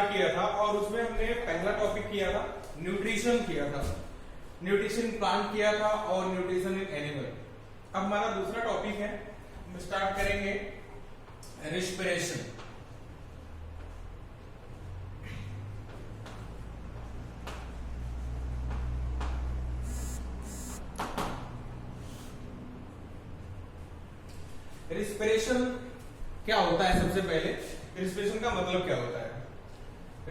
Start किया था और उसमें हमने पहला टॉपिक किया था न्यूट्रिशन किया था, न्यूट्रिशन प्लांट किया था और न्यूट्रिशन इन एनिमल। अब हमारा दूसरा टॉपिक है, हम स्टार्ट करेंगे रिस्पिरेशन। रिस्पिरेशन क्या होता है? सबसे पहले रिस्पिरेशन का मतलब क्या होता है?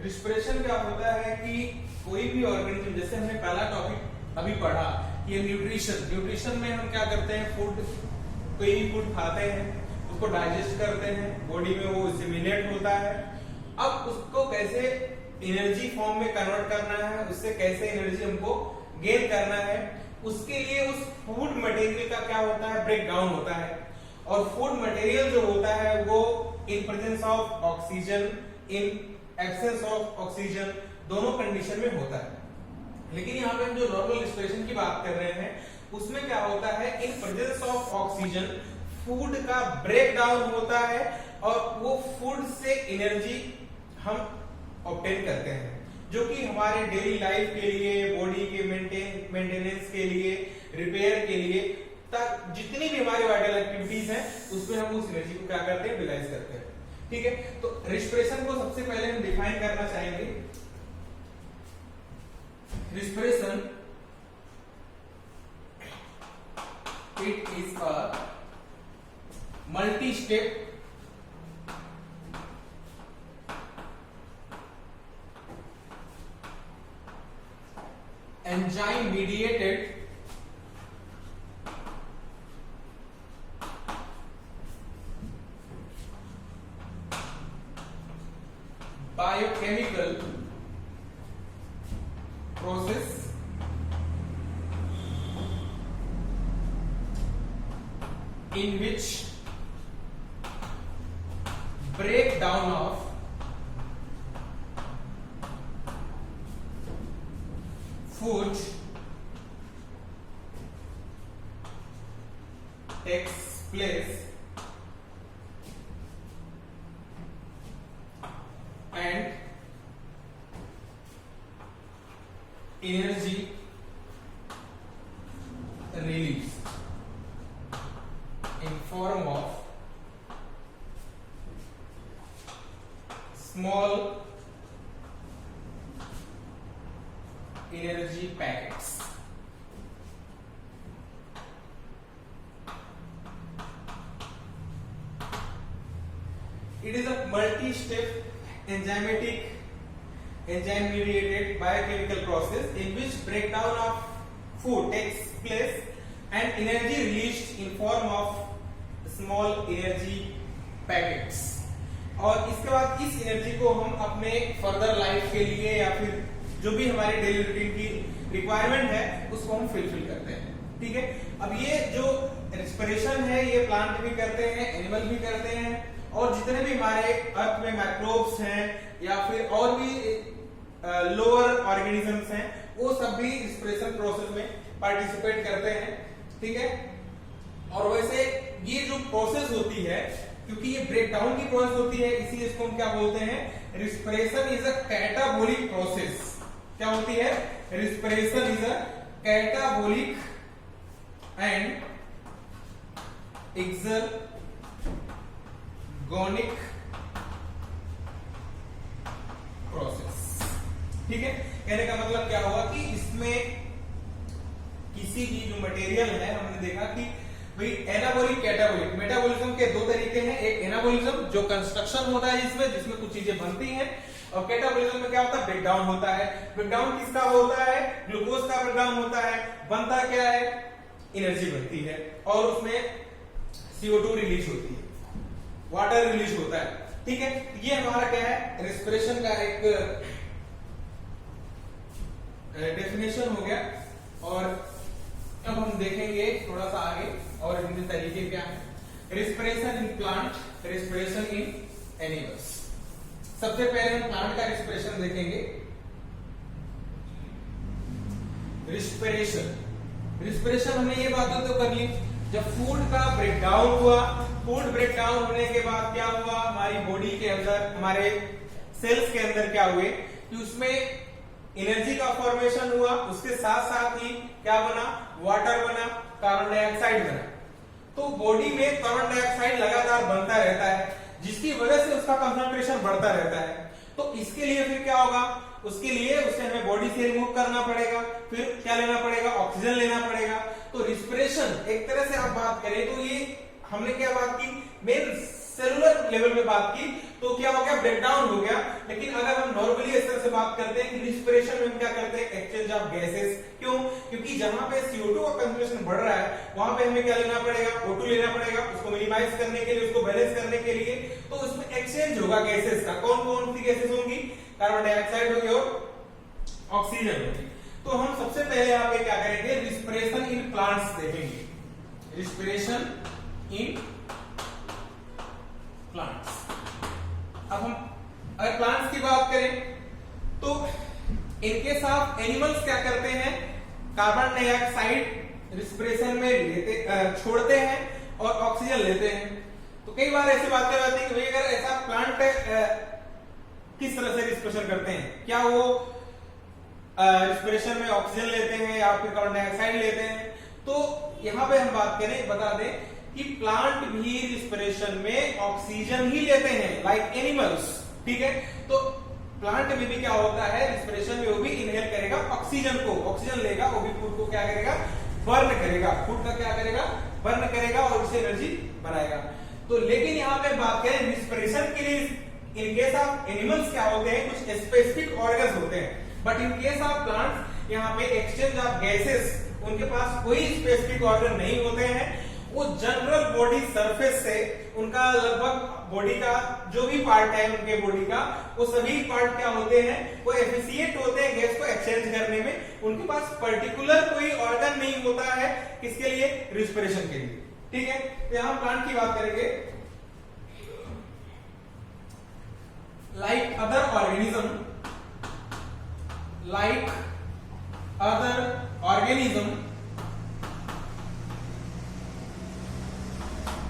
रिस्पिरेशन क्या होता है कि कोई भी ऑर्गेनिज्म, जैसे हमने पहला टॉपिक अभी पढ़ा ये न्यूट्रिशन, न्यूट्रिशन में हम क्या करते हैं, फूड, कोई भी फूड खाते हैं उसको डाइजेस्ट करते हैं, बॉडी में वो एसिमिलेट होता है। अब उसको कैसे एनर्जी फॉर्म में कन्वर्ट करना है, उससे कैसे एनर्जी हमको गेन करना है, उसके लिए उस फूड मटेरियल का क्या होता है, ब्रेक डाउन होता है। और फूड मटेरियल जो होता है वो in presence of oxygen, in absence of oxygen, दोनों कंडीशन में होता है। लेकिन यहाँ पे हम जो नॉर्मल रिस्पिरेशन की बात कर रहे हैं उसमें क्या होता है, in presence of oxygen food का ब्रेक डाउन होता है और वो फूड से एनर्जी हम ऑब्टेन करते हैं, जो कि हमारे डेली लाइफ के लिए, बॉडी के मेंटेनेंस के लिए, रिपेयर के लिए, तक जितनी भी हमारी वाइटल एक्टिविटीज हैं उसमें हम उस एनर्जी को क्या करते हैं, यूटिलाइज करते हैं। ठीक है, तो रिस्पिरेशन को सबसे पहले हम डिफाइन करना चाहेंगे। Respiration it is a multi step enzyme mediated biochemical process in which breakdown of food takes place and energy released in form of small energy packets. It is a multi-step enzyme mediated biochemical process in which breakdown of food takes place and energy released in form of small energy packets. और इसके बाद इस energy को हम अपने further life के लिए या फिर जो भी हमारी डेली रूटीन की रिक्वायरमेंट है उसको हम फिलफिल करते हैं। ठीक है, अब ये जो रिस्पिरेशन है ये प्लांट भी करते हैं, एनिमल भी करते हैं, और जितने भी हमारे अर्थ में माइक्रोब्स हैं या फिर और भी लोअर ऑर्गेनिजम्स हैं वो सब भी रिस्पिरेशन प्रोसेस में पार्टिसिपेट करते हैं। ठीक है, और वैसे ये जो प्रोसेस होती है, क्योंकि ये ब्रेक डाउन की प्रोसेस होती है, इसीलिए इसको हम क्या बोलते हैं, respiration is a catabolic process. क्या होती है? Respiration is a catabolic and exergonic process. ठीक है, कहने का मतलब क्या हुआ कि इसमें किसी भी जो मटेरियल है, हमने देखा कि भाई एनाबॉलिक, कैटाबॉलिक, मेटाबॉलिज्म के दो तरीके हैं। एक एनाबॉलिज्म जो कंस्ट्रक्शन होता है जिसमें कुछ चीजें बनती हैं, और कैटाबॉलिज्म में क्या होता है, ब्रेकडाउन होता है। ब्रेकडाउन किसका होता है? ग्लूकोज का ब्रेकडाउन होता है। बनता क्या है? एनर्जी बनती है और उसमें CO2 रिलीज होती है, वाटर रिलीज होता है। ठीक है, ये हमारा क्या है, रेस्पिरेशन का एक डेफिनेशन हो गया। और अब हम देखेंगे थोड़ा सा आगे और इनके तरीके क्या है। Respiration in plant, respiration in animals. सबसे पहले हम प्लांट का रेस्पिरेशन देखेंगे। रिस्पिरेशन, रिस्पिरेशन हमने ये बातें तो कर ली, जब फूड का ब्रेकडाउन हुआ, फूड ब्रेकडाउन होने के बाद क्या हुआ, हमारी बॉडी के अंदर, हमारे सेल्स के अंदर क्या हुए कि उसमें एनर्जी का फॉर्मेशन हुआ, उसके साथ साथ ही क्या बना, वाटर बना, कार्बन डाइऑक्साइड बना। तो बॉडी में कार्बन डाइऑक्साइड लगातार बनता रहता है, जिसकी वजह से उसका कंसंट्रेशन बढ़ता रहता है। तो इसके लिए फिर क्या होगा, उसके लिए उसे हमें बॉडी से रिमूव करना पड़ेगा, फिर क्या लेना पड़ेगा, ऑक्सीजन लेना पड़ेगा। तो रिस्पिरेशन एक तरह से आप बात करें तो ये हमने क्या बात की, मेन सेलुलर लेवल पे बात की, तो क्या हो गया, ब्रेकडाउन हो गया। लेकिन अगर हम नॉर्मली इस तरह से बात करते हैं कि रिस्पिरेशन में हम क्या करते हैं, एक्सचेंज ऑफ गैसेस। क्यों, क्योंकि जहां पे CO2 का कंसंट्रेशन बढ़ रहा है वहां पे हमें क्या लेना पड़ेगा, O2 लेना पड़ेगा, उसको मिनिमाइज करने के लिए, उसको बैलेंस करने के लिए। तो उसमें एक्सचेंज होगा गैसेस का। कौन कौन सी गैसेस होंगी, कार्बन डाइऑक्साइड होगी और ऑक्सीजन होगी। तो हम सबसे पहले यहाँ पे क्या करेंगे, रिस्पिरेशन इन प्लांट्स देखेंगे, रिस्पिरेशन इन प्लांट्स। अब हम अगर प्लांट्स की बात करें तो इनके साथ एनिमल्स क्या करते हैं, कार्बन डाइऑक्साइड रिस्पिरेशन में लेते छोड़ते हैं और ऑक्सीजन लेते हैं। तो कई बार ऐसी बातें होती है कि भाई अगर ऐसा प्लांट किस तरह से रिस्पिरेशन करते हैं, क्या वो रिस्पिरेशन में ऑक्सीजन लेते हैं या फिर कार्बन डाइऑक्साइड लेते हैं। तो यहां पे हम बात करें, बता दें कि प्लांट भी रिस्पिरेशन में ऑक्सीजन ही लेते हैं, लाइक एनिमल्स। ठीक है, तो प्लांट में भी क्या होता है, रिस्पिरेशन में वो भी इनहेल करेगा ऑक्सीजन को, ऑक्सीजन लेगा, वो भी फूड को क्या करेगा, बर्न करेगा, फूड का क्या करेगा, बर्न करेगा और उससे एनर्जी बनाएगा। तो लेकिन यहाँ पे बात करें रिस्पिरेशन के लिए, इन केस ऑफ एनिमल्स क्या होते हैं, कुछ स्पेसिफिक ऑर्गन्स होते हैं। But in case of plants यहाँ पे एक्सचेंज ऑफ गैसेस, उनके पास कोई स्पेसिफिक ऑर्गन नहीं होते हैं। वो जनरल बॉडी सरफेस से उनका लगभग बॉडी का जो भी पार्ट है उनके बॉडी का, वो सभी पार्ट क्या होते हैं, वो एफिशिएंट होते हैं गैस को एक्सचेंज करने में। उनके पास पर्टिकुलर कोई ऑर्गन नहीं होता है, किसके लिए, रिस्पिरेशन के लिए। ठीक है, तो यहां प्लांट की बात करेंगे, like other organism, like other organism,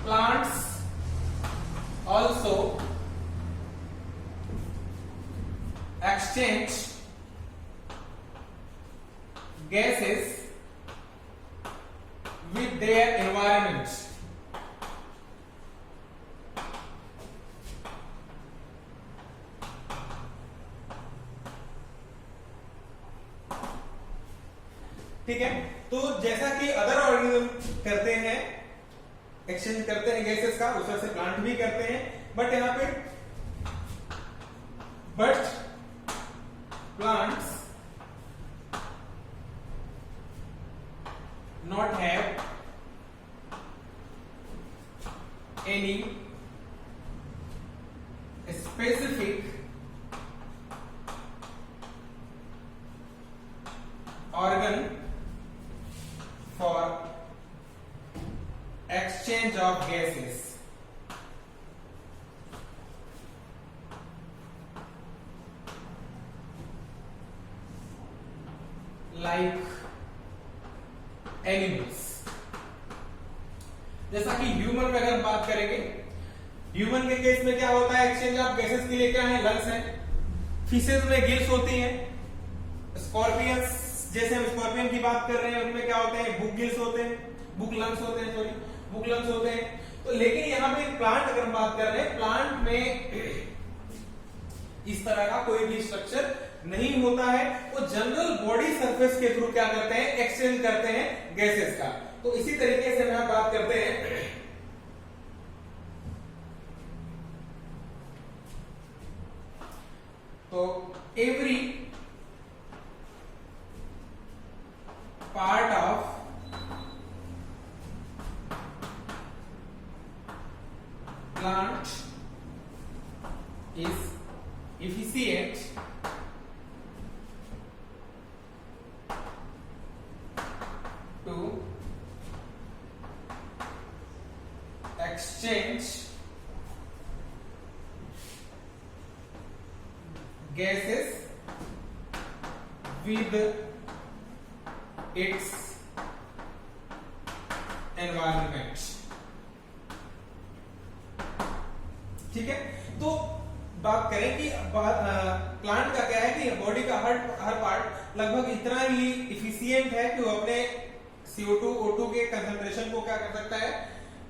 plants also exchange gases with their environment. ठीक है, तो जैसा कि अदर ऑर्गेनिज्म करते हैं, एक्सचेंज करते हैं गैसेस का, उस तरह से प्लांट भी करते हैं। बट यहां पे plants not have any specific organ for exchange of gases. Like animals. जैसा कि ह्यूमन में अगर बात करेंगे, ह्यूमन के केस में क्या होता है, एक्सचेंज ऑफ गैसेस के लिए क्या है, लंग्स है। फिशेज में गिल्स होती हैं। स्कॉर्पियंस, जैसे हम स्कॉर्पियन की बात कर रहे हैं, उनमें क्या होते हैं, बुक गिल्स होते हैं, बुक लंग्स होते हैं, सॉरी बुक लंग्स होते हैं। तो लेकिन यहाँ पे प्लांट अगर हम बात कर रहे हैं, प्लांट में इस तरह का कोई भी स्ट्रक्चर नहीं होता है। वो जनरल बॉडी सरफेस के थ्रू क्या करते हैं, एक्सचेंज करते हैं गैसेस का। तो इसी तरीके से हम बात करते हैं तो every part of plant is efficient to exchange gases with its environment। ठीक है, तो बात करें कि प्लांट का क्या है कि बॉडी का हर पार्ट लगभग इतना ही इफिशियंट है कि वो अपने CO2 O2 के कंसंट्रेशन को क्या कर सकता है,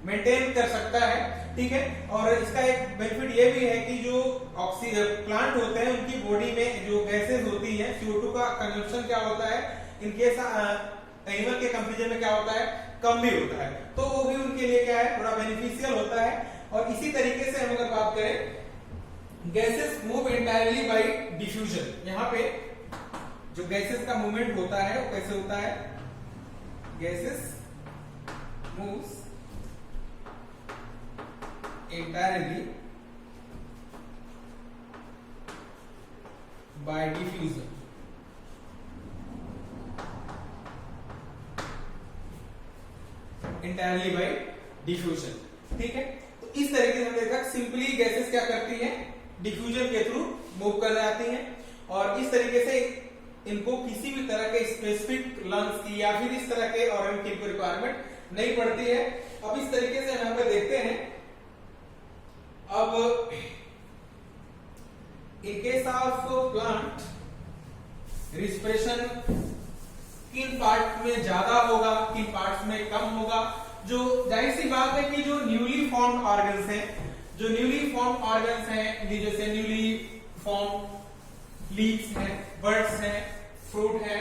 मेंटेन कर सकता है, ठीक है। और इसका एक बेनिफिट ये भी है कि जो प्लांट होते हैं उनकी बॉडी में जो गैसेस होती है, CO2 का कंजम्पशन क्या होता है इनकेस एनिमल के कंपैरिजन में क्या होता है, कम भी होता है, तो वो भी उनके लिए क्या है, थोड़ा बेनिफिशियल होता है। और इसी तरीके से हम अगर बात करें gases move entirely bye diffusion, यहाँ पे जो गैसेस का मूवमेंट होता है वो कैसे होता है, gases moves entirely by diffusion। entirely by diffusion, ठीक है। तो इस तरीके से हमने देखा सिंपली गैसेस क्या करती हैं, डिफ्यूजन के थ्रू मूव कर जाती हैं, और इस तरीके से इनको किसी भी तरह के स्पेसिफिक लंग्स की या फिर इस तरह के ऑर्गन की इनको रिक्वायरमेंट नहीं पड़ती है। अब इस तरीके से हम यहाँ पे देखते हैं, अब इन केस ऑफ प्लांट रिस्पिरेशन किन पार्ट में ज्यादा होगा, किन पार्ट्स में कम होगा। जो जाहिर सी बात है कि जो न्यूली फॉर्म्ड ऑर्गन्स हैं, जो न्यूली फॉर्म्ड ऑर्गन्स हैं, जैसे न्यूली फॉर्म्ड लीव्स हैं, बर्ड्स हैं, फ्रूट है,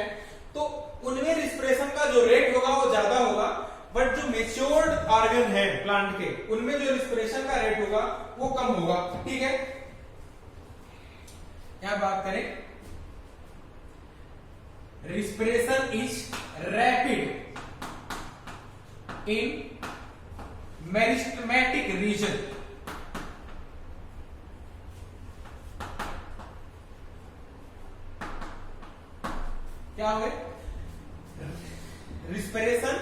तो उनमें रिस्पिरेशन का जो रेट होगा वो ज्यादा होगा। बट जो मेच्योर्ड ऑर्गन है प्लांट के, उनमें जो रिस्पिरेशन का रेट होगा वो कम होगा, ठीक है। यहां बात करें respiration is rapid in meristematic reason. क्या हो गया, respiration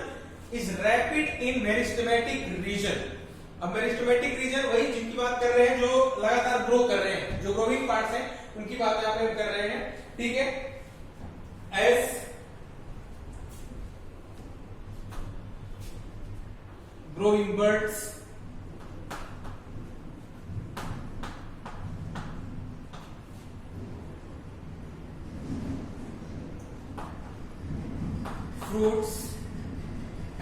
is rapid in meristematic reason. अब मेरिस्टेमेटिक रीजन वही जिनकी बात कर रहे हैं जो लगातार ग्रो कर रहे हैं, जो ग्रोइंग पार्ट्स हैं उनकी बात यहां पे कर रहे हैं, ठीक है। As growing birds, fruits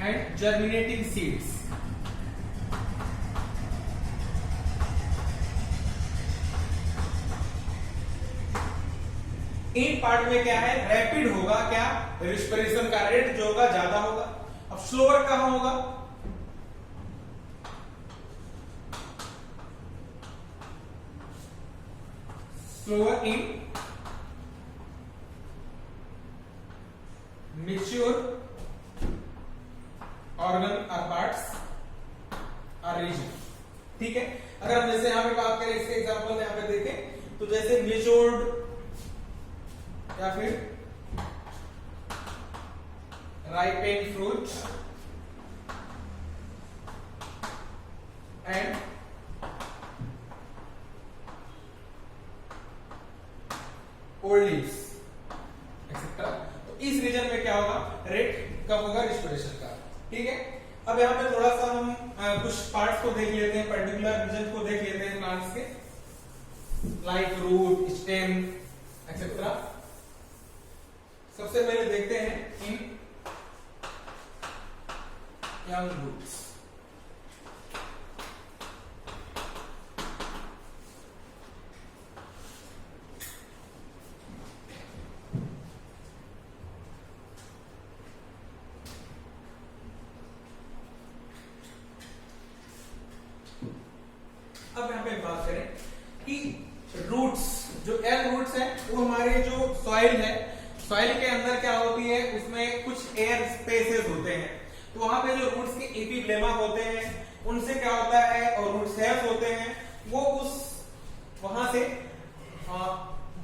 and germinating seeds। इन पार्ट में क्या है, रैपिड होगा क्या, रिस्पिरेशन का रेट जो होगा ज्यादा होगा। अब स्लोअर कहां होगा, slower in mature organ or parts or region, ठीक है। अगर हम जैसे यहां पे बात करें, इसके एग्जांपल यहां पे देखें तो जैसे मेच्योर्ड या फिर ripened fruit and old leaves etcetera. इस रीजन में क्या होगा, रेट कम होगा रिस्पिरेशन का, ठीक है। अब यहाँ पे थोड़ा सा हम कुछ पार्ट्स को देख लेते हैं, पर्टिकुलर रीजन को देख लेते हैं प्लांट्स के, लाइक रूट, स्टेम एक्सेट्रा। सबसे पहले देखते हैं इन यंग रूट्स। अब यहाँ पे बात करें कि रूट्स, जो एयर रूट्स है वो हमारे जो सॉइल है, सॉइल के अंदर क्या होती है, उसमें कुछ एयर स्पेसेस होते हैं, तो वहां पे जो रूट्स के एपिब्लेमा होते हैं उनसे क्या होता है, और रूट सेल्स होते हैं, वो उस वहां से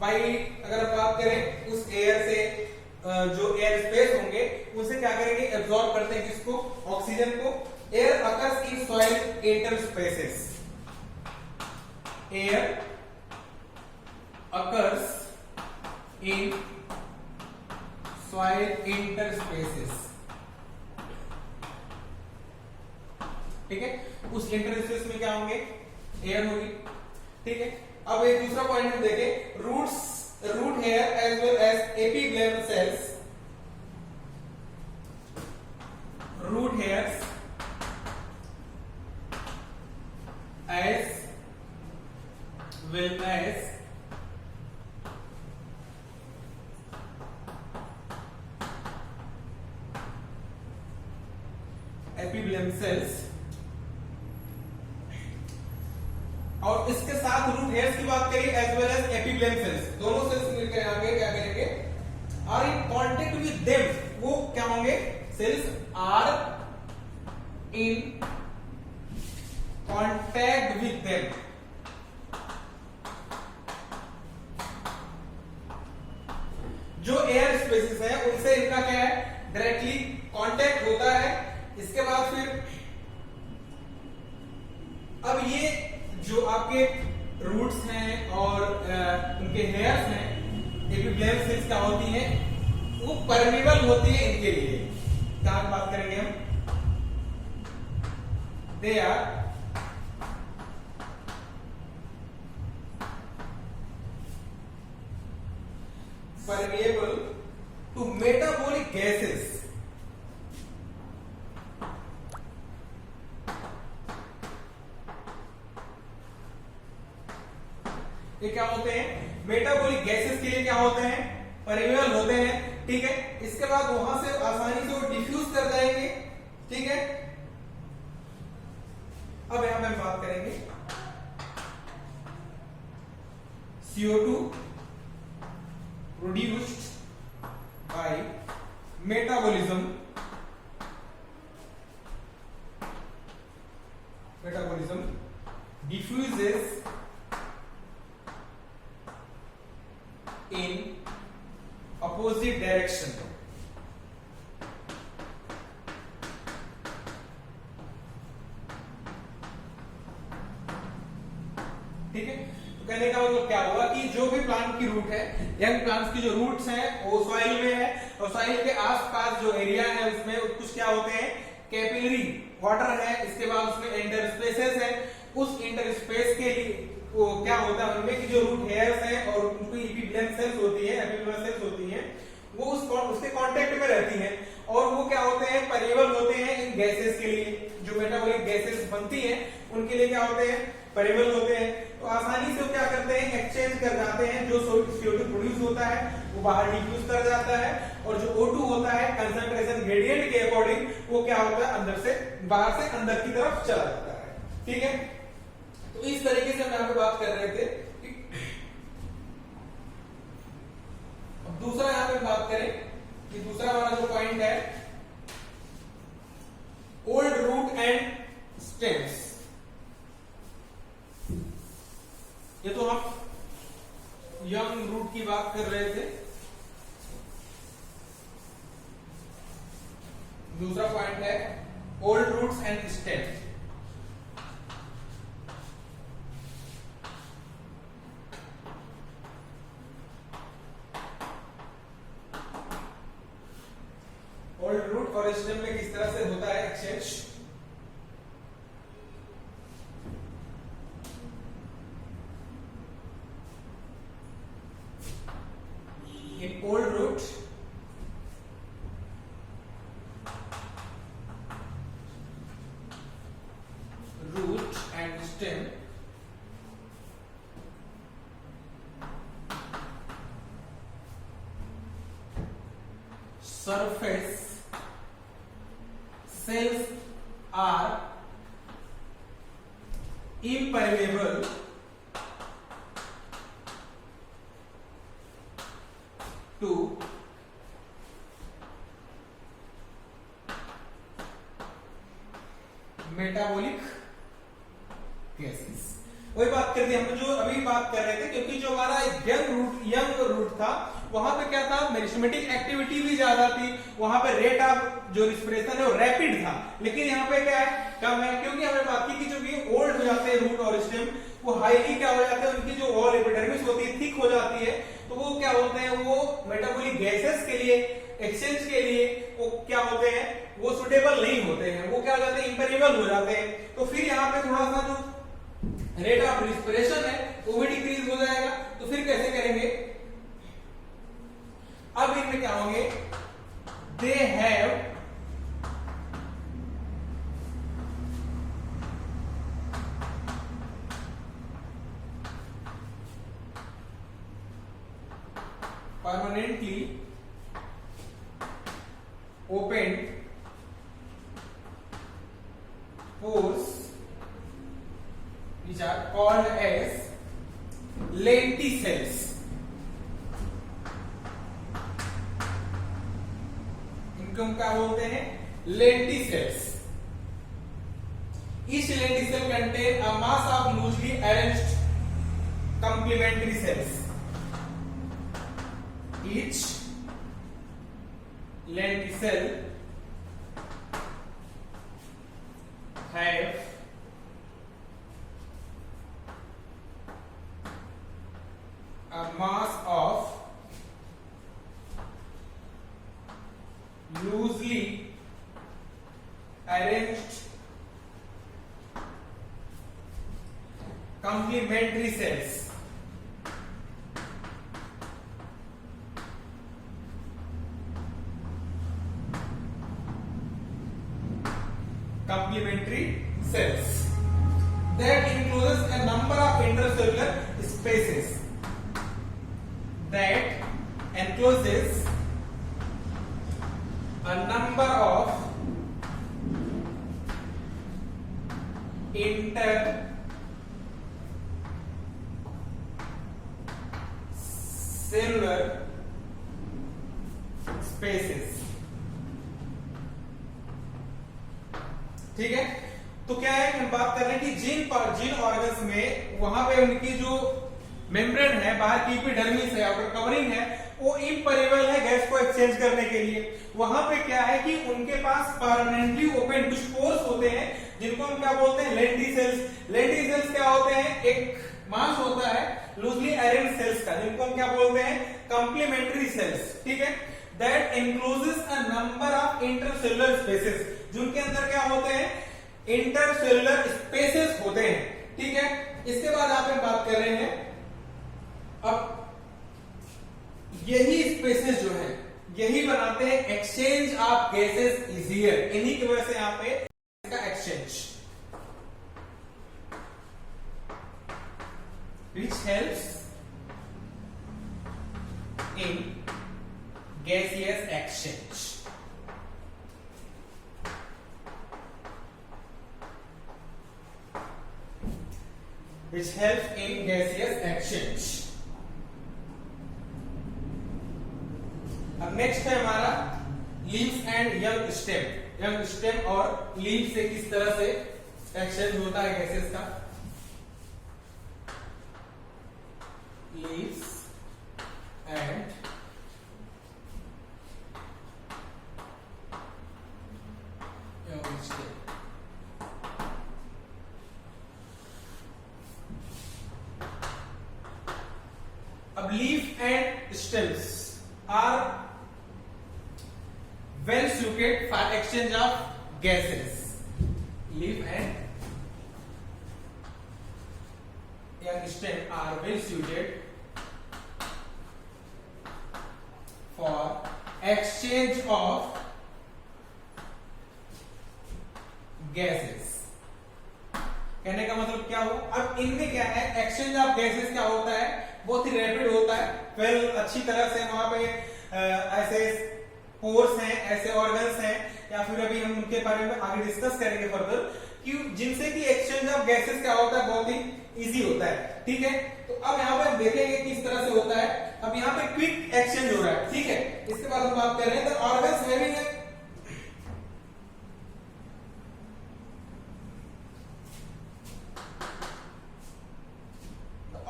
बाई अगर बात करें उस एयर से जो एयर स्पेस होंगे उनसे क्या करेंगे, एब्जॉर्ब करते हैं किसको, ऑक्सीजन को। Air occurs in soil interspaces, air occurs in soil interspaces, ठीक है। उस इंटरस्पेस में क्या होंगे, एयर होगी, ठीक है। अब एक दूसरा पॉइंट हम देखें, root hair as well as epiblem cells, root hairs as well as epiblem cells, और इसके साथ रूट हेयर्स की बात करिए as well as epiblem cells, दोनों सेल्स मिलकर आगे क्या करेंगे, are in contact with them, वो क्या होंगे, cells are in contact with them, जो एयर स्पेसेस है उनसे इनका क्या है, डायरेक्टली कांटेक्ट होता है। इसके बाद फिर अब ये जो आपके रूट्स हैं और उनके हेयर्स हैं, एपिब्लेम सेल्स क्या होती हैं, वो परमेबल होती है इनके लिए। क्या बात करेंगे हम, they are permeable to metabolic gases, ये क्या होते हैं, मेटाबॉलिक गैसेस के लिए क्या होते हैं, परमेबल होते हैं। ठीक है, इसके बाद वहां से आसानी से वो डिफ्यूज कर जाएंगे। ठीक है, अब यहां पे हम बात करेंगे CO2 produced by metabolism diffuses in opposite direction। ठीक है, तो कहने का मतलब क्या हुआ कि जो भी प्लांट की रूट है, यंग प्लांट्स की जो रूट्स हैं वो सॉइल में है, और सॉइल के आसपास जो एरिया है उसमें कुछ क्या होते हैं, कैपिलरी वाटर है, इसके बाद उसमें इंटरस्पेसेस है। उस इंटरस्पेस के लिए वो क्या होता है उनमें कि जो रूट हेयर्स हैं और उनकी एपिब्लेम सेल्स होती है, एपिब्लेम सेल्स होती हैं, वो उसके कांटेक्ट में रहती हैं, और वो क्या होते हैं, परमेबल होते हैं इन गैसेस के लिए। जो मेटाबॉलिक गैसेस बनती हैं उनके लिए क्या होते हैं, परमेबल होते हैं। तो आसानी से वो क्या करते हैं, एक्सचेंज कर जाते हैं। जो CO2 प्रोड्यूस होता है वो बाहर डिफ्यूज कर जाता है, और जो O2 होता है कंसंट्रेशन ग्रेडियंट के अकॉर्डिंग वो क्या होता है, अंदर से बाहर से अंदर की तरफ चला जाता है। ठीक है, तो इस तरीके से हम यहाँ पे बात कर रहे थे। अब दूसरा यहाँ पे बात करें कि दूसरा हमारा जो पॉइंट है, ओल्ड रूट एंड स्टेम्स। ये तो हम यंग रूट की बात कर रहे थे। दूसरा पॉइंट है old roots and stems. Old root और स्टेम में किस तरह से होता है exchange. In old root, and stem surface cells are impermeable to metabolic gases. वही बात कर दी हम जो अभी बात कर रहे थे, क्योंकि जो हमारा यंग रूट था वहां पे क्या था, मेरिस्टेमेटिक एक्टिविटी भी ज्यादा थी, वहां पे रेट ऑफ जो रिस्पिरेशन है वो रैपिड था। लेकिन यहाँ पे क्या है, कम है, क्योंकि हमने बात की कि जो भी ओल्ड हो जाते हैं रूट और स्टेम, वो हाईली क्या हो जाते हैं, उनकी जो वॉल एपिडर्मिस होती है थिक हो जाती है, तो वो क्या होते हैं, वो मेटाबॉलिक गैसेस के लिए एक्सचेंज के लिए वो क्या होते हैं, वो सुटेबल नहीं होते हैं, वो क्या हो जाते हैं, इम्पेरेबल हो जाते हैं। तो फिर यहाँ पे थोड़ा सा जो रेट ऑफ रिस्पिरेशन है वो भी डिक्रीज हो जाएगा। तो फिर कैसे करेंगे, अब इनमें क्या होंगे, they have permanently opened pores which are called as lenticels। इनको हम क्या बोलते हैं, lenticels। Each lenticel contain a mass of loosely arranged complementary cells। Each lenticel have a mass of loosely arranged complementary cells। Complementary cells that encloses a number of intercellular spaces, that encloses a number of intercellular spaces। ठीक है, तो क्या है कि हम बात कर रहे हैं कि जिन ऑर्गन्स में वहां पे उनकी जो मेम्ब्रेन है, बाहर की एपिडर्मिस है, आउटर कवरिंग है, वो इम्परेबल है गैस को एक्सचेंज करने के लिए। वहां पे क्या है कि उनके पास परमानेंटली ओपन कुछ पोर्स होते हैं जिनको हम क्या बोलते हैं, लेंटिसेल्स। लेंटिसेल्स क्या होते हैं, एक मास होता है लूजली अरेंज्ड सेल्स का, जिनको हम क्या बोलते हैं, कंप्लीमेंट्री सेल्स। ठीक है, that encloses a number of intercellular spaces, जिनके अंदर क्या होते हैं, इंटरसेलुलर स्पेसेस होते हैं। ठीक है, इसके बाद आप बात कर रहे हैं, अब यही स्पेसेस जो है यही बनाते हैं एक्सचेंज ऑफ गैसेस इजियर। इन्हीं की वजह से यहां पे इसका exchange which helps in gaseous exchange। which helps in gaseous exchange। अब नेक्स्ट है हमारा leaves and young stem. Young stem और लीव से किस तरह से एक्सचेंज होता है गैसेस का। Leaves and young stem. अब leaf and stems are well suited for exchange of gases। Leaf and young stem are well suited for exchange of gases। कहने का मतलब क्या हुआ, अब इनमें क्या है, एक्सचेंज ऑफ गैसेस क्या होता है, बहुत ही रैपिड होता है। वेल अच्छी तरह से वहां पे ऐसे पोर्स हैं, ऐसे ऑर्गन्स हैं, या फिर अभी हम उनके बारे में आगे डिस्कस करेंगे फर्दर, कि जिनसे कि एक्सचेंज ऑफ गैसेस क्या होता है, बहुत ही इजी होता है। ठीक है, तो अब यहाँ पे हम देखेंगे किस तरह से होता है। अब यहाँ पे क्विक एक्सचेंज हो रहा है। ठीक है, इसके बाद हम बात कर रहे हैं the organs having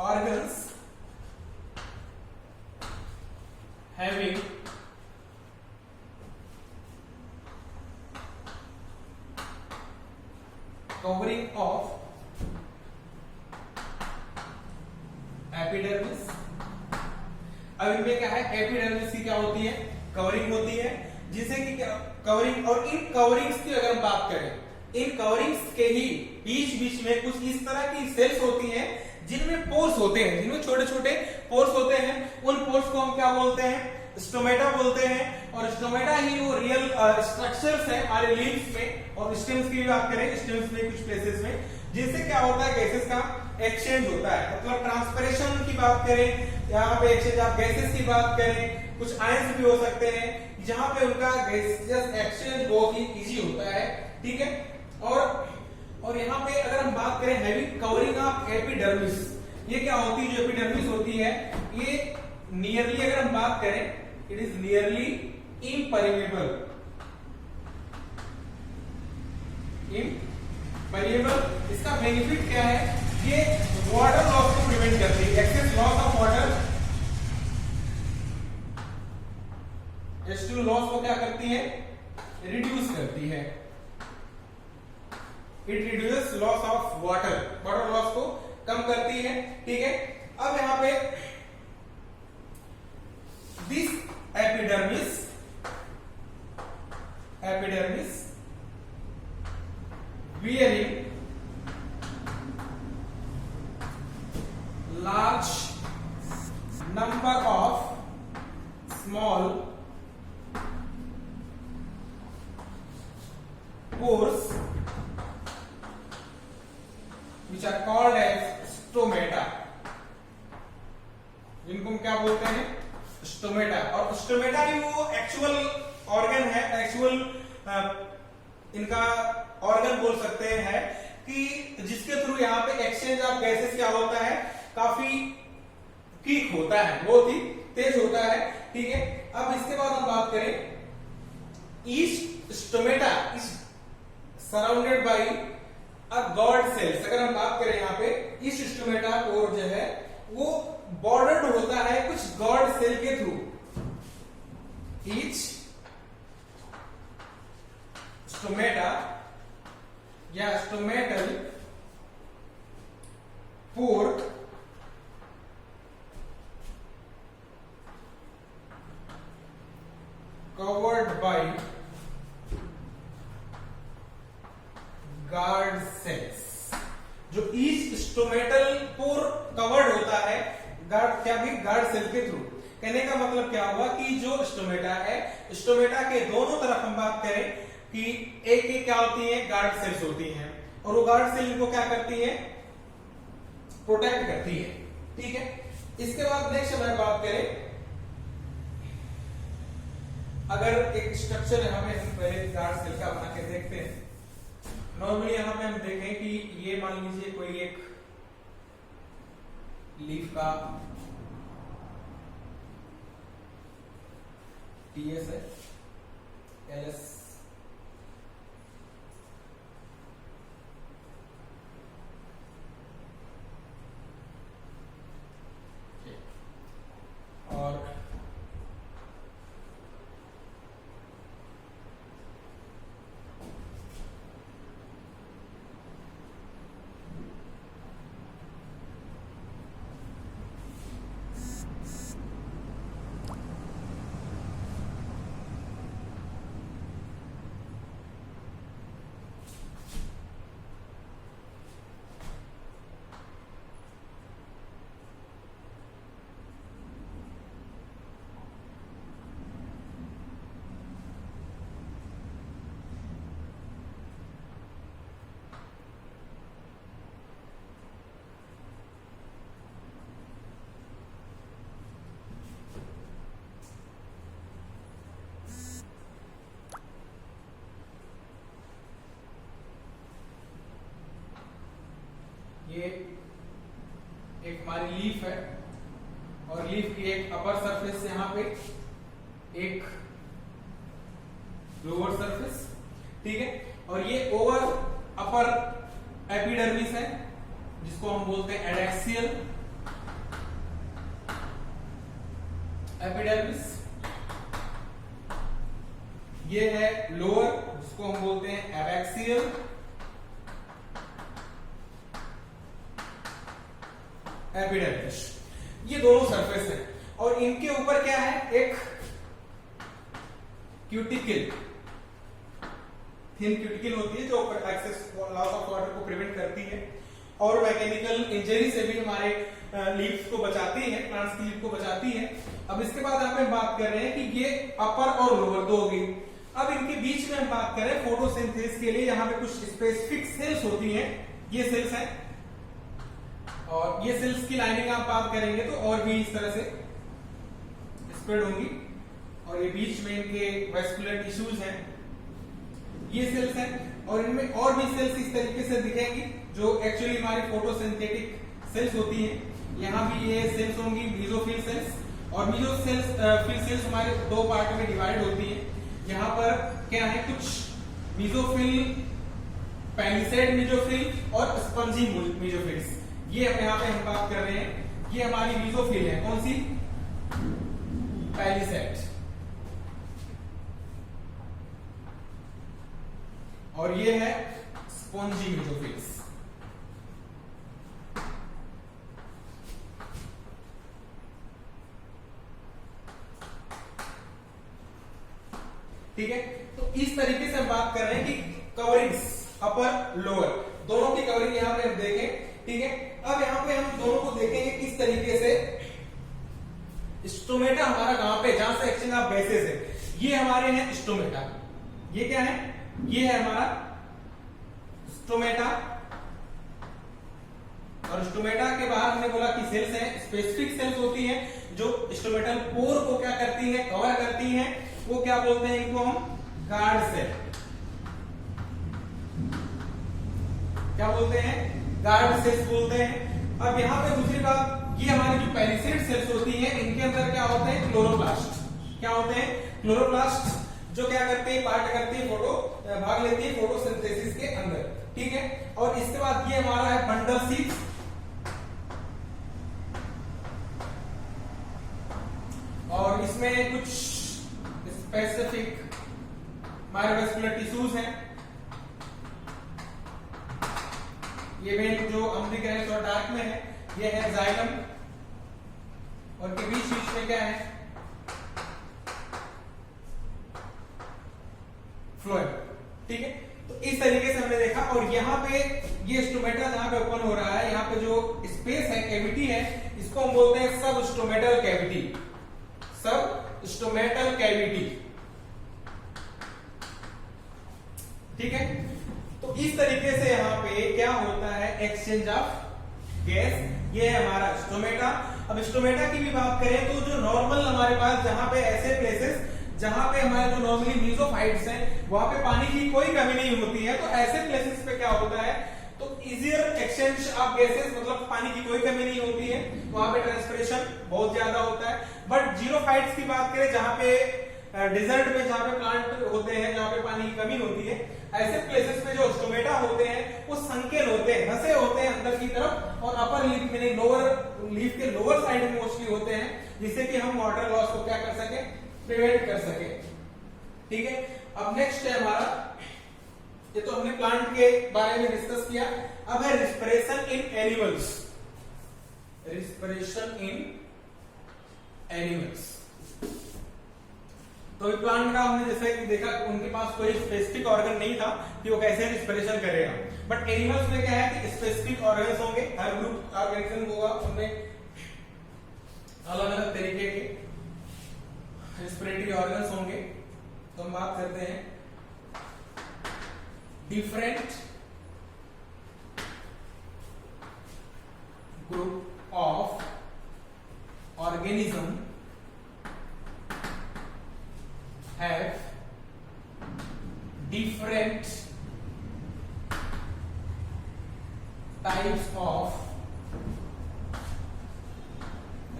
organs having covering of epidermis. अब इनमें क्या है, एपिडर्मिस की क्या होती है, कवरिंग होती है, जिसे कि कवरिंग, और इन कवरिंग्स की अगर हम बात करें इन कवरिंग्स के ही बीच बीच में कुछ इस तरह की सेल्स होती हैं जिनमें पोर्स होते हैं, जिनमें छोटे छोटे पोर्स होते हैं। उन पोर्स को हम क्या बोलते हैं? स्टोमेटा बोलते हैं। और स्टोमेटा ही वो रियल स्ट्रक्चर्स है हमारे लीव्स में। और स्टेम्स की भी बात करें, स्टेम्स में कुछ प्लेसेस में जिनसे क्या होता है, गैसेस का एक्सचेंज होता है। मतलब ट्रांसपिरेशन की बात करें, यहाँ पे एक्सचेंज आप गैसेस की बात करें, कुछ आयंस भी हो सकते हैं जहां पे उनका गैसियस एक्सचेंज बहुत ही इजी होता है, ठीक है। और यहाँ पे अगर हम बात करें हैवी कवरिंग ऑफ एपिडर्मिस, ये क्या होती है? जो एपिडर्मिस होती है ये नियरली, अगर हम बात करें, it is nearly impermeable. Impermeable इसका बेनिफिट क्या है? ये वाटर लॉस को प्रिवेंट करती है, excess loss of water. H2 loss को क्या करती है? रिड्यूस करती है। It reduces loss of water, water loss को कम करती है, ठीक है। अब यहां पे this epidermis bearing large number of small pores which are called as stomata, जिनको हम क्या बोलते हैं? स्टोमेटा। और स्टोमेटा ही वो एक्चुअल ऑर्गन है, एक्चुअल इनका ऑर्गन बोल सकते हैं कि जिसके थ्रू यहाँ पे एक्सचेंज ऑफ गैसेस क्या होता है, काफी क्विक होता है, बहुत ही तेज होता है, ठीक है। अब इसके बाद हम बात करें, each stomata is surrounded by a guard cells. अगर हम बात करें यहाँ पे, ईच स्टोमेटा कोर जो है वो बॉर्डर्ड होता है कुछ गॉड सेल के थ्रू। ईच स्टोमेटा या stomatal pore covered by guard cells. जो ईच स्टोमेटल पोर कवर्ड होता है गार्ड, क्या भी गार्ड सेल के थ्रू। कहने का मतलब क्या हुआ कि जो स्टोमेटा है, स्टोमेटा के दोनों तरफ हम बात करें कि एक क्या होती है? गार्ड सेल्स होती हैं। और वो गार्ड सेल इनको क्या करती है? प्रोटेक्ट करती है, ठीक है। इसके बाद नेक्स्ट अगर बात करें, अगर एक स्ट्रक्चर यहाँ पे हम पहले गार्ड सेल का बना के देखते हैं। नॉर्मली यहाँ पे हम देखें कि ये मान लीजिए कोई एक लीफ का टीएस है, एलएस, और ये एक हमारी लीफ है और लीफ की एक अपर सरफेस यहाँ पे, एक लोअर सरफेस, ठीक है। और ये ओवर अपर एपिडर्मिस है जिसको हम बोलते हैं एडैक्सियल एपिडर्मिस। ये है लोअर जिसको हम बोलते हैं एबैक्सियल एपिडर्मिस। ये दोनों सरफेस है और इनके ऊपर क्या है? एक क्यूटिकल, थिन क्यूटिकल होती है जो एक्सेस लॉस ऑफ वाटर को प्रिवेंट करती है और मैकेनिकल इंजरी से भी हमारे लीव्स को बचाती है, प्लांट्स की लीफ को बचाती है। अब इसके बाद यहाँ पे बात कर रहे हैं कि ये अपर और लोअर दो होगी। अब इनके बीच में हम बात करें फोटोसिंथेसिस के लिए यहाँ पे कुछ स्पेसिफिक सेल्स होती हैं, ये सेल्स हैं और ये सेल्स की लाइनिंग आप बात करेंगे तो और भी इस तरह से स्प्रेड होंगी और ये बीच में इनके वेस्कुलर टिश्यूज हैं, ये सेल्स हैं और इनमें और भी सेल्स इस तरीके से दिखेंगी जो एक्चुअली हमारी फोटोसिंथेटिक सेल्स होती हैं। यहाँ भी ये सेल्स होंगी मेसोफिल सेल्स और मेसोफिल सेल्स हमारे दो पार्ट में डिवाइड होती हैं। यहाँ पर क्या है कुछ मेसोफिल, पैलिसेड मेसोफिल और स्पंजी मेसोफिल्स, ये यहाँ पे हम बात कर रहे हैं। ये हमारी मेसोफिल है, कौन सी? पैलिसेड। और ये है स्पंजी मेसोफिल्स। ठीक है, तो इस तरीके से हम बात कर रहे हैं कि कवरिंग्स अपर लोअर दोनों की कवरिंग यहां पे हम देखें। ठीक है, अब यहां पे हम दोनों को देखेंगे किस तरीके से स्टोमेटा हमारा कहां पे, जहां से एक्सचेंज ऑफ गैसेस है। ये हमारे हैं स्टोमेटा, ये क्या है? ये है हमारा स्टोमेटा और स्टोमेटा के बाहर हमने बोला कि सेल्स हैं, स्पेसिफिक सेल्स होती हैं जो स्टोमेटल पोर को क्या करती है? कवर करती हैं। वो क्या बोलते हैं? इनको हम गार्ड सेल, क्या बोलते हैं? गार्ड सेल्स बोलते हैं। अब यहाँ पे दूसरी बात, ये हमारी जो पैलिसेड सेल्स होती हैं इनके अंदर क्या होते हैं? क्लोरोप्लास्ट। क्या होते हैं? क्लोरोप्लास्ट, जो क्या करते हैं? पार्ट करते हैं, भाग लेती है फोटोसिंथेसिस के अंदर। ठीक है, और इसके बाद ये हमारा है बंडल सीड्स और इसमें कुछ स्पेसिफिक मायोवेस्कुलर टिश्यूज हैं। ये मेन जो हम दिख रहे हैं थोड़ा डार्क में है, ये है जाइलम और के बीच में क्या है? फ्लोएम। ठीक है, तो इस तरीके से हमने देखा और यहाँ पे ये स्टोमेटा जहां पे ओपन हो रहा है, यहाँ पे जो स्पेस है, कैविटी है, इसको हम बोलते हैं सब स्टोमेटल कैविटी। सब स्टोमेटल कैविटी। ठीक है, तो इस तरीके से यहाँ पे क्या होता है? Exchange of gas. ये है हमारा स्टोमेटा। अब स्टोमेटा की भी बात करें तो जो नॉर्मल हमारे पास जहां पे ऐसे प्लेसेस जहां पे हमारे जो नॉर्मली मीसोफाइट्स हैं वहां पे पानी की कोई कमी नहीं होती है, तो ऐसे प्लेसेस पे क्या होता है? तो इजियर एक्सचेंज ऑफ गैसेस, मतलब पानी की कोई कमी नहीं होती है, वहां पे ट्रांसपिरेशन बहुत ज्यादा होता है। बट जीरोफाइट्स की बात करें जहां पे डिजर्ट में जहां पे प्लांट होते हैं, जहां पे पानी की कमी होती है, ऐसे प्लेसेस पे जो स्टोमेटा होते हैं वो संकेल होते हैं, धसे होते हैं अंदर की तरफ और अपर लीफ में लोअर लीफ के लोअर साइड में मोस्टली होते हैं, जिससे कि हम वाटर लॉस को क्या कर सके? प्रिवेंट कर सके। ठीक है, अब नेक्स्ट है हमारा, ये तो हमने प्लांट के बारे में डिस्कस किया। अब है रिस्पिरेशन इन एनिमल्स। रिस्पिरेशन इन एनिमल्स, तो प्लांट का हमने जैसे कि देखा उनके पास कोई स्पेसिफिक ऑर्गन नहीं था कि वो कैसे रिस्पिरेशन करेगा, बट एनिमल्स में क्या है कि स्पेसिफिक ऑर्गन्स होंगे, हर ग्रुप ऑर्गेनिज्म होगा, उनमें अलग अलग तरीके के रेस्पिरेटरी ऑर्गन्स होंगे। तो हम बात करते हैं different group of organism have different types of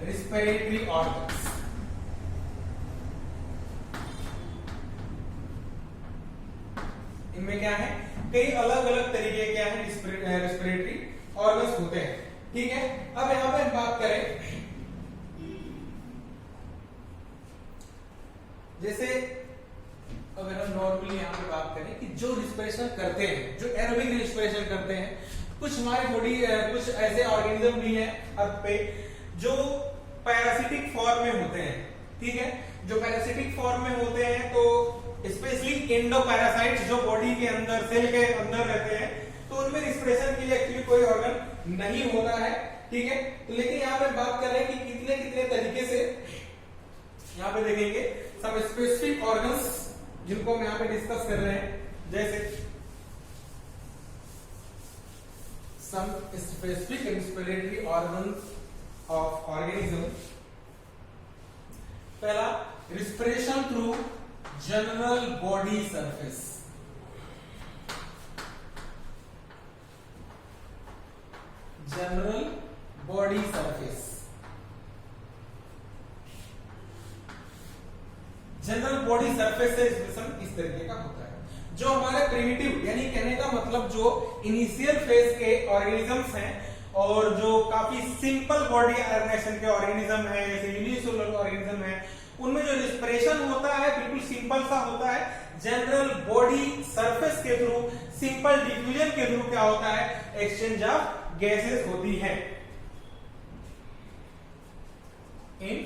respiratory organs. इनमें क्या है? कई अलग अलग तरीके क्या है रेस्पिरेटरी ऑर्गन्स होते हैं। ठीक है, अब यहां पे बात करें जैसे अगर हम नॉर्मली यहाँ पे बात करें कि जो रिस्पिरेशन करते हैं, जो एरोबिक रिस्पिरेशन करते हैं, कुछ हमारी बॉडी कुछ ऐसे ऑर्गेनिज्म भी हैं अर्थ पे जो पैरासिटिक फॉर्म में होते हैं। ठीक है, जो पैरासिटिक फॉर्म में होते हैं तो स्पेशली एंडोपैरासाइट्स जो बॉडी के अंदर सेल के अंदर रहते हैं, तो उनमें रिस्पिरेशन के लिए एक्चुअली कोई ऑर्गन नहीं होता है, ठीक है। तो लेकिन यहाँ पे बात कर रहे हैं कि कितने कितने तरीके से, यहाँ पे देखेंगे सब स्पेसिफिक ऑर्गन्स जिनको हम यहाँ पे डिस्कस कर रहे हैं, जैसे some specific respiratory organs of organism। पहला, respiration through general body surface। General body surface, general body surface से रिस्पिरेशन इस तरीके का होता है। जो हमारे प्रिमिटिव, यानी कहने का मतलब जो इनिशियल फेज के ऑर्गेनिजम्स हैं और जो काफी सिंपल बॉडी ऑर्गेनाइजेशन के ऑर्गेनिज्म है, जैसे यूनिसेलुलर ऑर्गेनिज्म है, उनमें जो रिस्पिरेशन होता है बिल्कुल सिंपल सा होता है। जनरल बॉडी सरफेस के थ्रू, सिंपल डिफ्यूजन के थ्रू क्या होता है, एक्सचेंज ऑफ गैसेस होती है। इन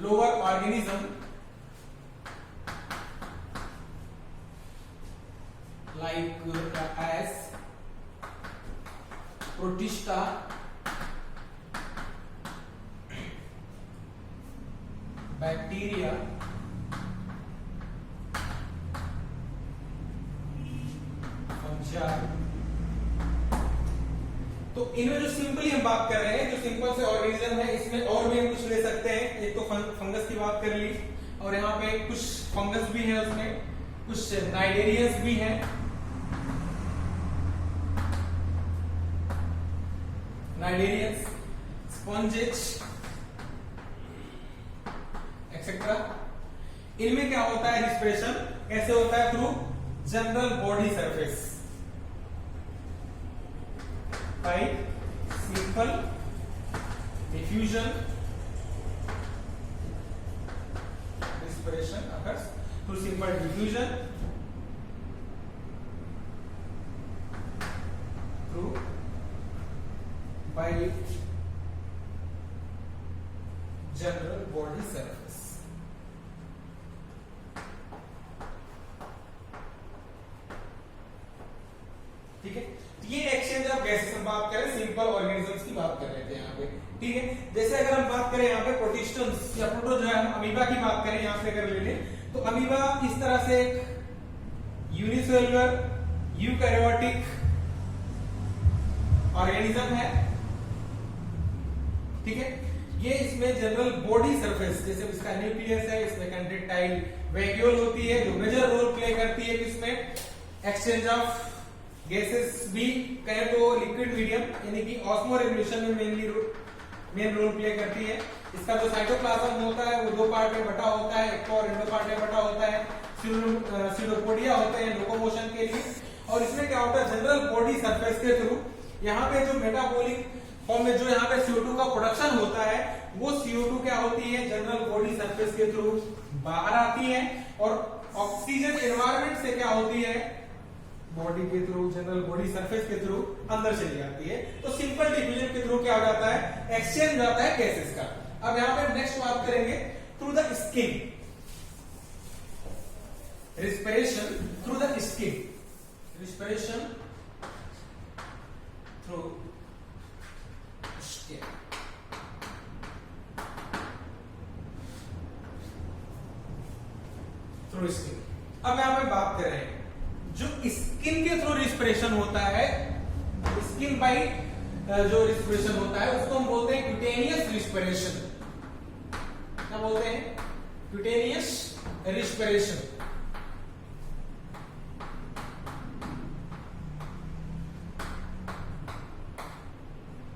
lower organism like as protista, bacteria, fungi। तो इनमें जो सिंपली हम बात कर रहे हैं, जो सिंपल से ऑर्गेनिज्म है, इसमें और भी हम कुछ ले सकते हैं। एक तो फंगस की बात कर ली, और यहाँ पे कुछ फंगस भी है, उसमें कुछ नाइडेरियंस भी हैं, नाइडेरियंस, स्पॉन्जेज एक्सेट्रा। इनमें क्या होता है, रिस्पिरेशन कैसे होता है, through general body surface by simple diffusion. Respiration occurs through simple diffusion through by general body surface। ठीक है, ये एक्सचेंज ऑफ गैसेस हम बात करें, सिंपल ऑर्गेनिजम्स की बात कर रहे थे यहाँ पे, ठीक है। जैसे अगर हम बात करें यहाँ पे प्रोटिस्टम्स या प्रोटोजोआ, हम अमीबा की बात करें यहाँ से अगर ले लें, तो अमीबा इस तरह से यूनिसेलुलर यूकैरियोटिक ऑर्गेनिज्म है, ठीक है। ये इसमें जनरल बॉडी सरफेस, जैसे इसका न्यूक्लियस है, इसमें कंट्रेक्टाइल वैक्यूल होती है जो मेजर रोल प्ले करती है किसमें, एक्सचेंज ऑफ गैसेस भी कहें तो लिक्विड मीडियम यानी कि ऑस्मो रेवोल्यूशन में मेन रोल प्ले करती है। इसका जो साइटोप्लाज्म होता है वो दो पार्ट में बटा होता है, एक और एंडो पार्ट में बटा होता है, सीडोपोडिया होते हैं लोकोमोशन के लिए। और इसमें क्या होता है, जनरल बॉडी सरफेस के थ्रू यहाँ पे जो मेटाबॉलिक फॉर्म में जो यहाँ पे CO2 का प्रोडक्शन होता है, वो CO2 क्या होती है, जनरल बॉडी सरफेस के थ्रू बाहर आती है, और ऑक्सीजन एनवायरनमेंट से क्या होती है, बॉडी के थ्रू, जनरल बॉडी सरफेस के थ्रू अंदर चली जाती है। तो सिंपल डिफ्यूजन के थ्रू क्या हो जाता है, एक्सचेंज हो जाता है गैसेस का। अब यहाँ पे नेक्स्ट बात करेंगे through the skin, respiration through the skin, respiration through skin. Through skin. अब यहाँ पे बात कर रहे हैं जो स्किन के थ्रू रिस्पिरेशन होता है, स्किन बाय जो रिस्पिरेशन होता है उसको हम बोलते हैं क्यूटेनियस रिस्पिरेशन। क्या बोलते हैं, क्यूटेनियस रिस्पिरेशन।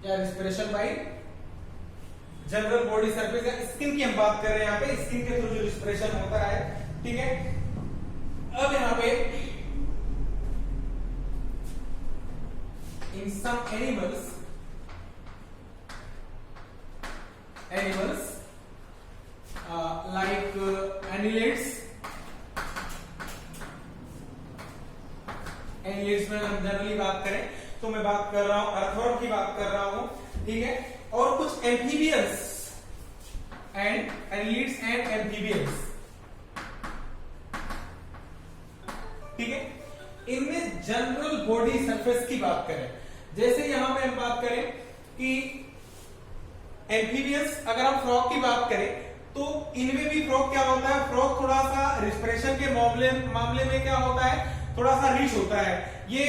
क्या, respiration bye general body surface या स्किन की हम बात कर रहे हैं यहाँ पे, स्किन के थ्रू जो रिस्पिरेशन होता है, ठीक है। अब यहाँ पे in some animals like annelids में हम जनरली बात करें तो मैं बात कर रहा हूं अर्थवर्म की बात कर रहा हूं, ठीक है। और कुछ amphibians and annelids and amphibians, ठीक है। इनमें जनरल बॉडी सरफेस की बात करें, जैसे यहां पे हम बात करें कि एम्फीबियंस, अगर हम फ्रॉग की बात करें तो इनमें भी फ्रॉग क्या होता है, फ्रॉग थोड़ा सा रिस्पिरेशन के मामले में क्या होता है, थोड़ा सा रिच होता है। ये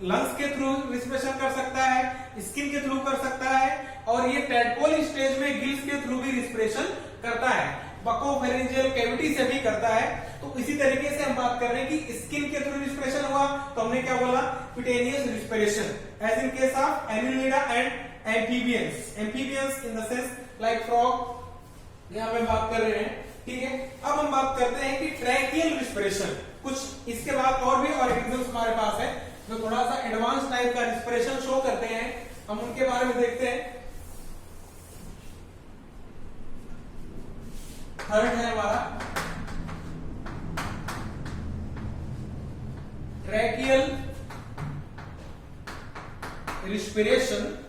लंग्स के थ्रू रिस्पिरेशन कर सकता है, स्किन के थ्रू कर सकता है, और ये टैडपोल स्टेज में गिल्स के थ्रू भी रिस्पिरेशन करता है, बकोफेरेंजियल कैविटी से भी करता है। तो इसी तरीके से हम बात कर रहे हैं कि स्किन के थ्रू रिस्पिरेशन हुआ तो हमने क्या बोला, cutaneous respiration, as in case of Annelida and amphibians. Amphibians in the sense like frog, यहां पे बात कर रहे हैं, ठीक है। अब हम बात करते हैं कि ट्रैकियल रिस्पिरेशन, कुछ इसके बाद और भी ऑर्गेनिजम्स हमारे पास है जो थोड़ा सा एडवांस टाइप का रिस्पिरेशन शो करते हैं, हम उनके बारे में देखते हैं। थर्ड है हमारा ट्रैकियल रिस्पिरेशन।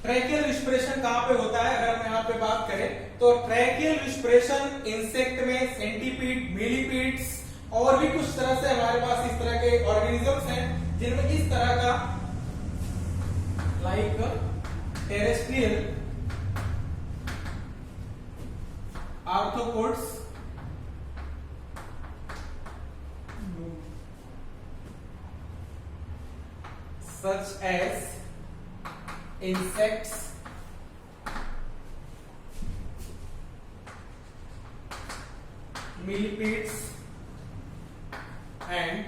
ट्रैकियल रिस्पिरेशन कहां पे होता है, अगर हम यहां पे बात करें तो ट्रैकियल रिस्पिरेशन इंसेक्ट में सेंटीपीड, मिलीपीड्स और भी कुछ तरह से हमारे पास इस तरह के ऑर्गेनिजम्स हैं जिनमें इस तरह का like terrestrial arthropods, such as insects, millipedes and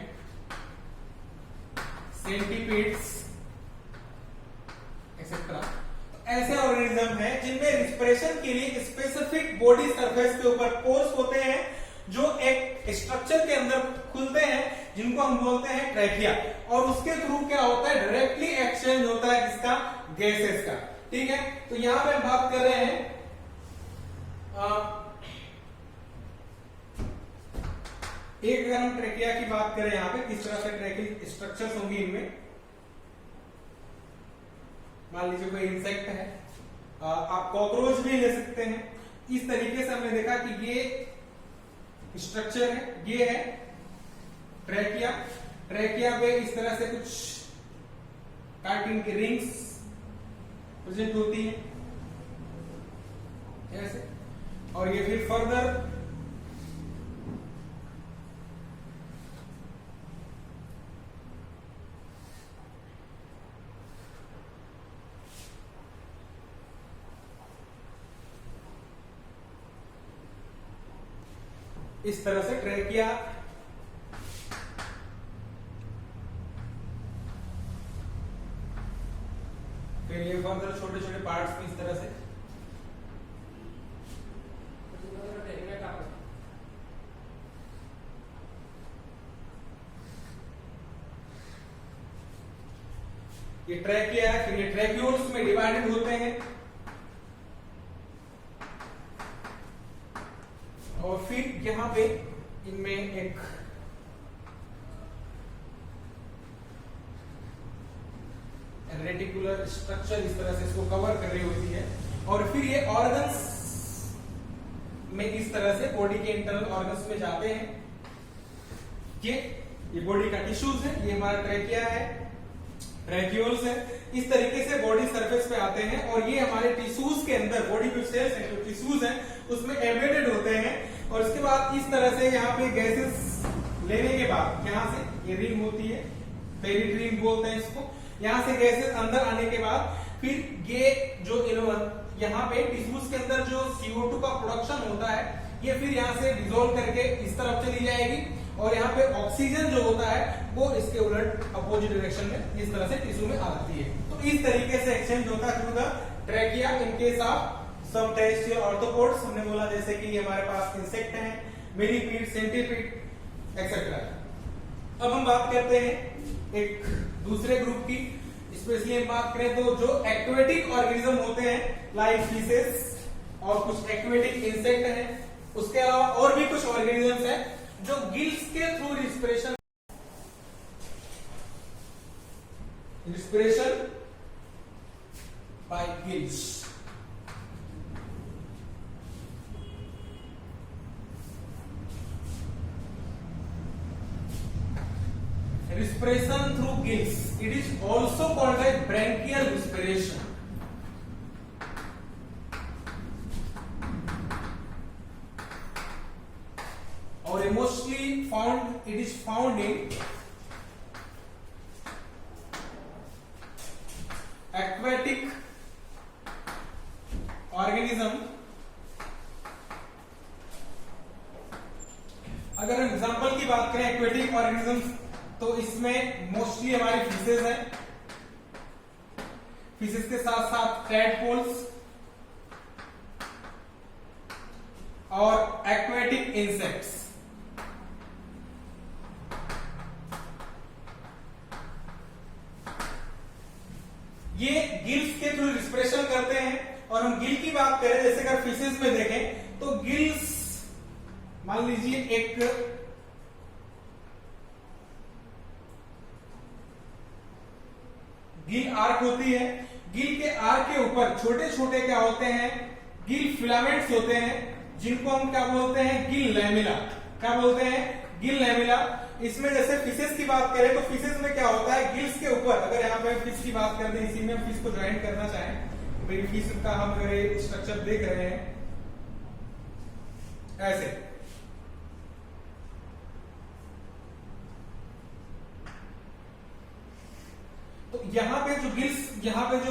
centipedes etcetera. ऐसे ऑर्गेनिज्म हैं जिनमें रिस्पिरेशन के लिए स्पेसिफिक बॉडी सरफेस के ऊपर पोर्स होते हैं जो एक स्ट्रक्चर के अंदर खुलते हैं, जिनको हम बोलते हैं ट्रैकिया, और उसके थ्रू क्या होता है, डायरेक्टली एक्सचेंज होता है किसका, गैसेस का। ठीक है, तो यहां पे हम बात कर रहे हैं एक, अगर हम ट्रैकिया की बात करें यहां पे किस तरह से ट्रैकिंग स्ट्रक्चर्स होंगी इनमें, मान लीजिए कोई इंसेक्ट है, आप कॉकरोच भी ले सकते हैं। इस तरीके से हमने देखा कि ये स्ट्रक्चर है, ये है ट्रैकिया। ट्रैकिया पे इस तरह से कुछ कार्टिन की रिंग्स प्रेजेंट होती है ऐसे, और ये फिर फर्दर इस तरह से ट्रैकिया फिर ये फर्दर छोटे छोटे पार्ट्स भी इस तरह से, ये ट्रैकिया है, फिर ये ट्रैक्यूल्स में डिवाइडेड होते हैं, और फिर यहां पे इनमें एक रेटिकुलर स्ट्रक्चर इस तरह से इसको कवर कर रही होती है, और फिर ये ऑर्गन्स में इस तरह से बॉडी के इंटरनल ऑर्गन्स में जाते हैं। ये बॉडी का टिश्यूज है, ये हमारा ट्रैकिया है, ट्रैक्यूल्स है, इस तरीके से बॉडी सरफेस पे आते हैं, और ये हमारे टिश्यूज के अंदर, बॉडी के सेल्स हैं जो टिश्यूज हैं उसमें एम्बेडेड होते हैं, और इसके बाद इस तरह से यहाँ पे गैसेस लेने के बाद यहाँ से ये रिंग होती है, पेरिट रिंग बोलते हैं इसको, यहाँ से गैसेस अंदर आने के बाद फिर ये जो यहाँ पे टिश्यूज के अंदर जो CO2 का प्रोडक्शन होता है, ये फिर यहाँ से डिसॉल्व करके इस तरफ चली जाएगी, और यहाँ पे ऑक्सीजन जो होता है वो इसके उलट अपोजिट डायरेक्शन में इस तरह से टिश्यू में आ जाती है। तो इस तरीके से एक्सचेंज होता है through the trachea in case of some terrestrial arthropods. हमने बोला जैसे कि ये हमारे पास इंसेक्ट हैं, मिलीपीड, सेंटीपीड एक्सेट्रा। अब हम बात करते हैं एक दूसरे ग्रुप की, स्पेशली हम बात करें तो जो एक्वेटिक ऑर्गेनिज्म होते हैं लाइक फिशेस और कुछ एक्वेटिक इंसेक्ट हैं, उसके अलावा और भी कुछ ऑर्गेनिजम्स हैं जो गिल्स के through respiration by gills gills. It is also called as branchial respiration. और mostly found, it is found in aquatic organism. अगर एग्जांपल की बात करें एक्वेटिक ऑर्गेनिजम्स, तो इसमें मोस्टली हमारी फिशेज है, फिशेज के साथ साथ टैडपोल्स और एक्वेटिक इंसेक्ट्स। ये गिल्स के थ्रू रिस्पिरेशन करते हैं। और हम गिल की बात करें, जैसे अगर फिशेज में देखें तो गिल्स, मान लीजिए एक गिल आर्क होती है, गिल के आर्क के ऊपर छोटे छोटे क्या होते हैं, गिल फिलामेंट्स होते हैं, जिनको हम क्या बोलते हैं, गिल लैमिला। क्या बोलते हैं, गिल लैमिला। इसमें जैसे फिशेस की बात करें तो फिशेस में क्या होता है, गिल्स के ऊपर, अगर यहाँ पे फिश की बात करते हैं, इसी में फिश को ज्वाइन करना चाहें, तो फिश का हम अगर स्ट्रक्चर देख रहे हैं ऐसे, तो यहाँ पे जो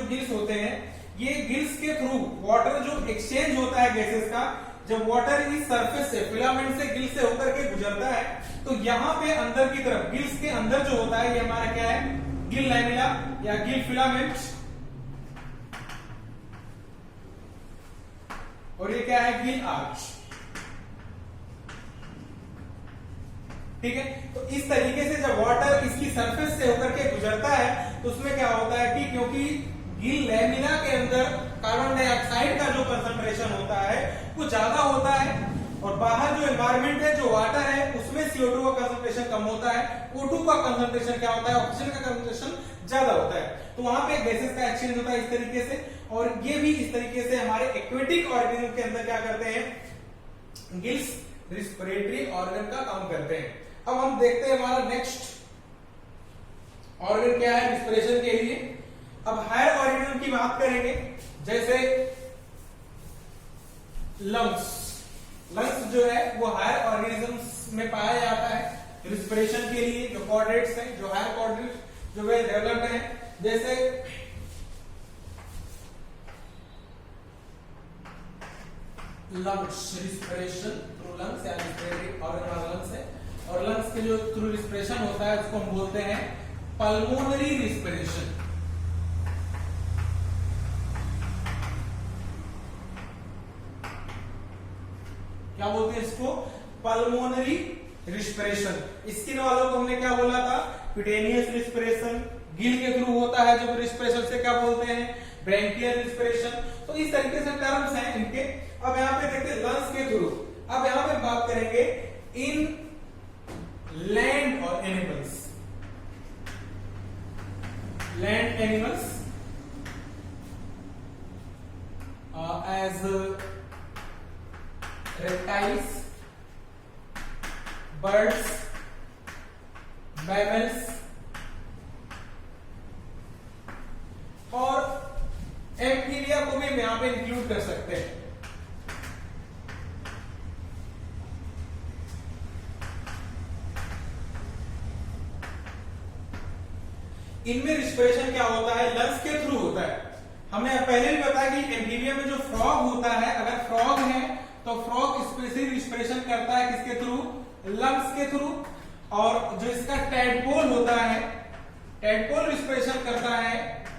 गिल्स होते हैं, ये गिल्स के थ्रू वाटर जो एक्सचेंज होता है गैसेस का, जब वाटर इस सरफेस से, फिलामेंट से, गिल से होकर के गुजरता है, तो यहाँ पे अंदर की तरफ, गिल्स के अंदर जो होता है, ये हमारा क्या है, गिल लैमिला या गिल फिलामेंट, और ये क्या है, गिल आर्च। ठीक है, तो इस तरीके से जब वाटर इसकी सरफेस से होकर के गुजरता है, तो उसमें क्या होता है कि क्योंकि गिल लैमिना के अंदर कार्बन डाइऑक्साइड का जो कंसंट्रेशन होता है वो ज्यादा होता है, और बाहर जो एनवायरमेंट है, जो वाटर है, उसमें CO2 का कंसंट्रेशन कम होता है, O2 का कंसंट्रेशन क्या होता है, ऑक्सीजन का कंसंट्रेशन ज्यादा होता है। तो वहां पे गैसेस का एक्सचेंज होता है इस तरीके से, और ये भी इस तरीके से हमारे एक्वेटिक ऑर्गेनिज्म के अंदर क्या करते हैं, गिल्स रिस्पिरेटरी ऑर्गन का काम करते हैं। अब हम देखते हैं हमारा नेक्स्ट ऑर्गन क्या है रिस्पिरेशन के लिए। अब हायर ऑर्गेनिज्म की बात करेंगे, जैसे लंग्स जो है वो हायर ऑर्गेनिजम्स में पाया जाता है रिस्पिरेशन के लिए। जो कॉर्डेट्स हैं, जो हायर कॉर्डेट्स जो वेल डेवलप्ड हैं, जैसे लंग्स, रिस्पिरेशन थ्रू लंग्स या रिस्पिरेटरी ऑर्गन वाला लंग्स है, और लंग्स के जो थ्रू रिस्पिरेशन होता है उसको हम बोलते हैं पल्मोनरी रिस्पिरेशन। क्या बोलते हैं इसको, पल्मोनरी रिस्पिरेशन। स्किन वालों को हमने क्या बोला था, क्यूटेनियस रिस्पिरेशन। गिल के थ्रू होता है जब रिस्पिरेशन, से क्या बोलते हैं, ब्रैंकियल रिस्पिरेशन। तो इस तरीके से टर्म्स हैं इनके। अब यहाँ पे देखते हैं लंग्स के थ्रू। अब यहाँ पे बात करेंगे इन लैंड और animals, land animals as reptiles, birds, mammals और एम्फीबिया को भी यहां पे इंक्लूड कर सकते हैं। इनमें रिस्पिरेशन क्या होता है, लंग्स के थ्रू होता है। हमने पहले भी बताया कि एम्फीबिया में जो फ्रॉग होता है, अगर फ्रॉग है तो फ्रॉग स्पेसिफिक रिस्पिरेशन करता है किसके थ्रू, लंग्स के थ्रू। और जो इसका टैडपोल होता है, टैडपोल रिस्पिरेशन करता है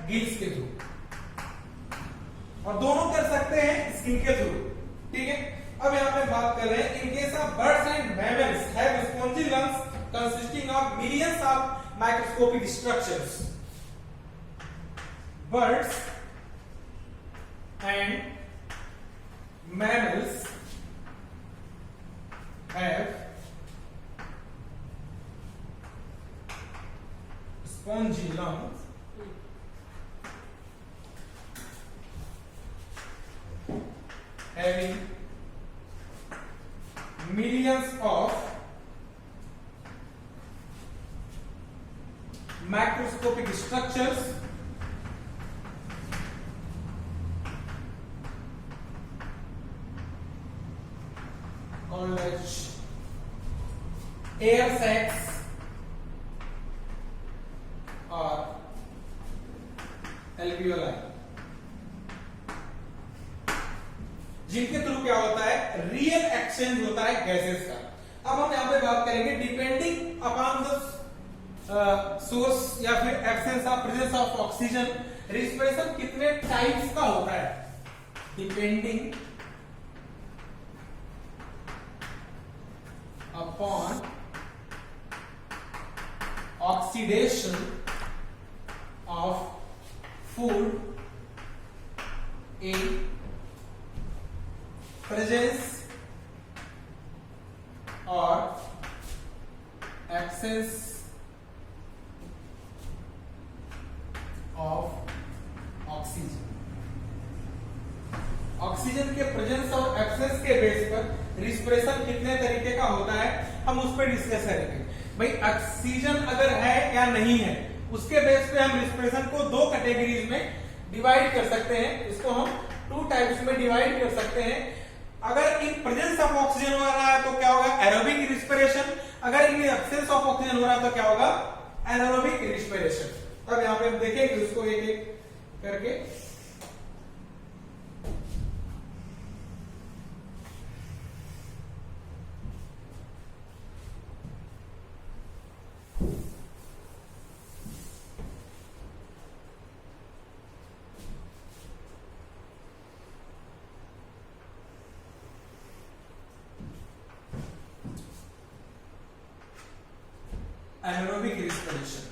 गिल्स के थ्रू, और दोनों कर सकते हैं स्किन के थ्रू। ठीक है, अब यहां पे बात कर रहे हैं इन case of birds and mammals have spongy lungs consisting of millions of microscopic structures. Birds and mammals have spongy lungs having millions of microscopic structures called as air sacs or alveoli, जिनके through क्या होता है, real exchange होता है gases का। अब हम यहां पे बात करेंगे डिपेंडिंग अपॉन द सोर्स या फिर absence of presence of oxygen, respiration कितने टाइप्स का होता है, depending upon oxidation of food in presence or absence of oxygen। Oxygen के प्रेजेंस और एब्सेंस के बेस पर रिस्पिरेशन कितने तरीके का होता है, हम उस पर डिस्कस करेंगे। भाई ऑक्सीजन अगर है या नहीं है, उसके बेस पे हम रिस्पिरेशन को दो कैटेगरीज में डिवाइड कर सकते हैं। इसको हम टू टाइप्स में डिवाइड कर सकते हैं। अगर इन प्रेजेंस ऑफ ऑक्सीजन हो रहा है तो क्या होगा, एरोबिक रिस्पिरेशन। अगर इन एब्सेंस ऑफ ऑक्सीजन हो रहा है तो क्या होगा, एनारोबिक रिस्पिरेशन। अब यहां पे हम देखेंगे उसको एक एक करके। एनारोबिक रिस्पिरेशन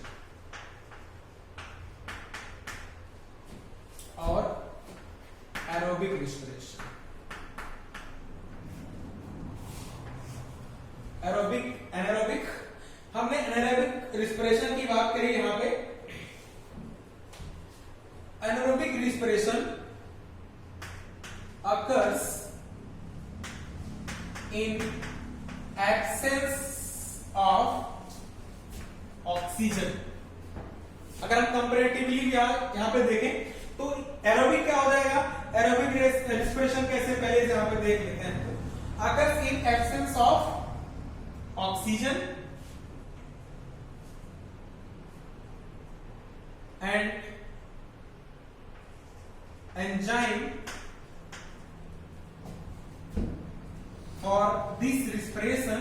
और एरोबिक रिस्पिरेशन। एरोबिक एनारोबिक, हमने एनारोबिक रिस्पिरेशन की बात करी यहां पे। Anaerobic respiration occurs in absence of oxygen. अगर हम कंपैरेटिवली यहां पे देखें तो एरोबिक क्या हो जाएगा, एरोबिक रिस्पिरेशन कैसे, पहले यहां पे देख लेते हैं। अगर in absence of oxygen and enzyme for this respiration,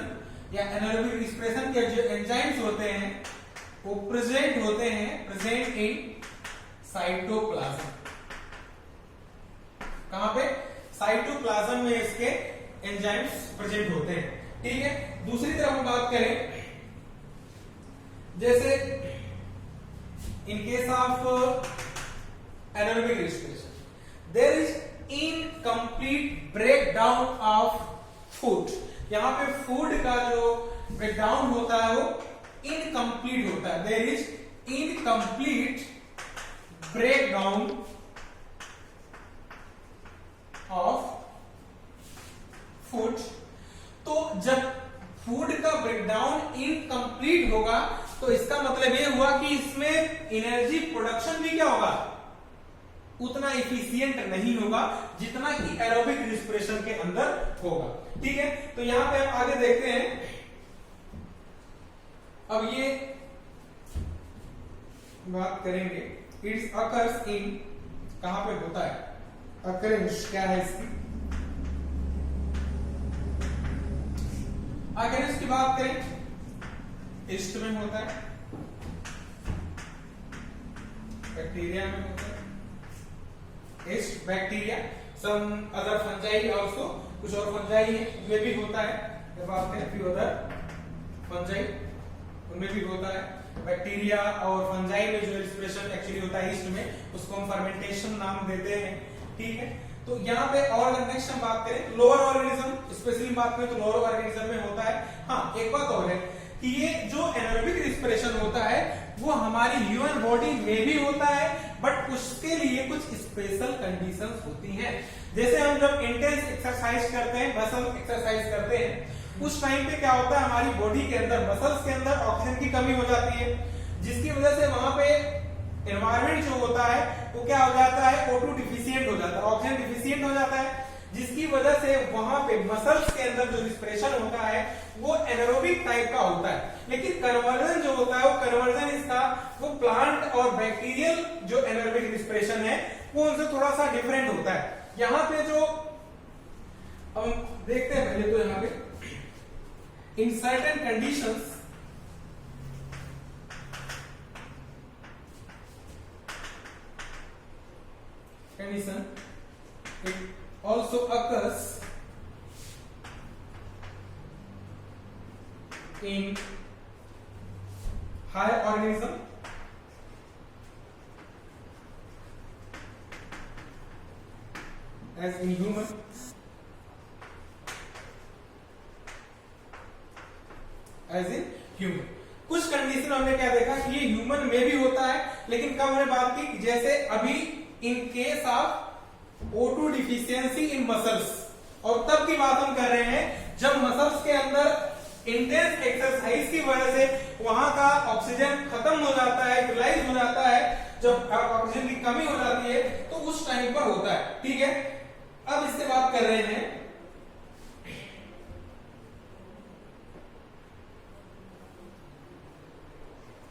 या एनारोबिक रिस्पिरेशन के जो एंजाइम्स होते हैं वो प्रेजेंट होते हैं, प्रेजेंट इन साइटोप्लाज्म। कहां पे, साइटोप्लाज्म में इसके एंजाइम्स प्रेजेंट होते हैं। ठीक है, दूसरी तरफ हम बात करें, जैसे in case of anaerobic respiration there is incomplete breakdown of food. यहां पे फूड का जो ब्रेकडाउन होता है वो इनकम्प्लीट होता है। There is incomplete breakdown of food. तो जब फूड का ब्रेकडाउन इनकम्प्लीट होगा तो इसका मतलब ये हुआ कि इसमें एनर्जी प्रोडक्शन भी क्या होगा, उतना इफिशियंट नहीं होगा जितना कि एरोबिक रिस्पिरेशन के अंदर होगा। ठीक है, तो यहां पे हम आगे देखते हैं। अब ये बात करेंगे, इट्स अकर्स इन, कहां पे होता है, अकरेंस क्या है इसकी। अकरेंस की बात करें, ईस्ट में होता है, बैक्टीरिया में होता है, yeast bacteria, some other fungi also, कुछ और फंजाई है उनमें भी होता है। जब बात करें फ्यू अदर फंजाई उनमें भी होता है। बैक्टीरिया और फंजाई में जो रिस्पिरेशन एक्चुअली होता है ईस्ट में, उसको हम फर्मेंटेशन नाम देते हैं। ठीक है, तो यहाँ पे और नेक्स्ट हम बात करें लोअर ऑर्गेनिज्म, स्पेशली बात करें तो लोअर ऑर्गेनिज्म में होता है। हाँ, एक बात और है कि ये जो एनारोबिक रिस्पिरेशन होता है वो हमारी ह्यूमन बॉडी में भी होता है, बट उसके लिए कुछ स्पेशल कंडीशंस होती हैं। जैसे हम जब इंटेंस एक्सरसाइज करते हैं, मसल एक्सरसाइज करते हैं, उस टाइम पे क्या होता है, हमारी बॉडी के अंदर, मसल्स के अंदर ऑक्सीजन की कमी हो जाती है। जिसकी वजह से वहां पे एनवायरमेंट जो होता है वो क्या हो जाता है, O2 डिफिशियंट हो जाता है, ऑक्सीजन डिफिशियंट हो जाता है, जिसकी वजह से वहां पे मसल्स के अंदर जो रिस्पिरेशन होता है वो एनारोबिक टाइप का होता है। लेकिन कन्वर्जन जो होता है वो कन्वर्जन इसका वो प्लांट और बैक्टीरियल जो एनारोबिक रिस्पिरेशन है वो उनसे थोड़ा सा डिफरेंट होता है। यहां पे जो हम देखते हैं पहले तो यहां पे in certain conditions it also occurs in higher organism as in human कुछ कंडीशन हमने क्या देखा कि ये ह्यूमन में भी होता है, लेकिन कब हमने बात की जैसे अभी इन case of O2 deficiency in muscles, और तब की बात हम कर रहे हैं जब मसल्स के अंदर इंटेंस एक्सरसाइज की वजह से वहां का ऑक्सीजन खत्म हो जाता है, यूटिलाइज हो जाता है, जब ऑक्सीजन की कमी हो जाती है तो उस टाइम पर होता है। ठीक है, अब इससे बात कर रहे हैं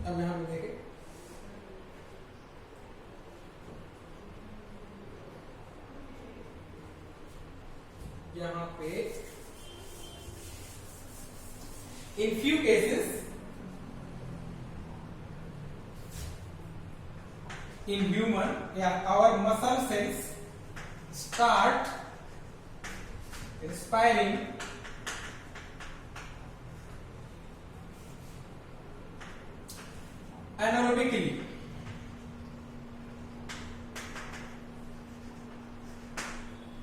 अब यहां पे देखें यहां पे in few cases in human या our muscle cells start expiring anaerobically.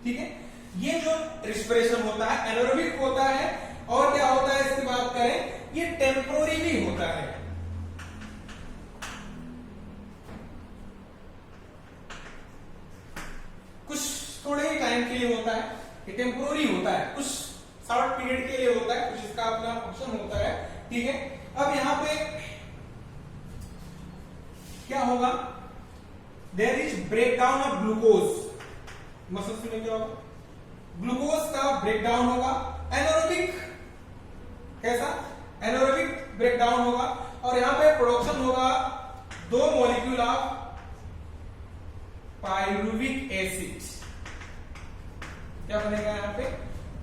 ठीक है, ये जो रिस्पिरेशन होता है एनारोबिक होता है, और क्या होता है इसकी बात करें ये टेम्पोररी होता है। कुछ थोड़े ही टाइम के लिए होता है, ये टेम्पोररी होता है, कुछ शॉर्ट पीरियड के लिए होता है, कुछ इसका अपना फंक्शन होता है। ठीक है, अब यहां पे क्या होगा, there is breakdown of glucose. Muscles में क्या होगा, ग्लूकोज का ब्रेकडाउन होगा, एनारोबिक कैसा, एनारोबिक ब्रेकडाउन होगा, और यहां पे प्रोडक्शन होगा 2 मॉलिक्यूल ऑफ पायरुविक एसिड। क्या बनेगा यहां पे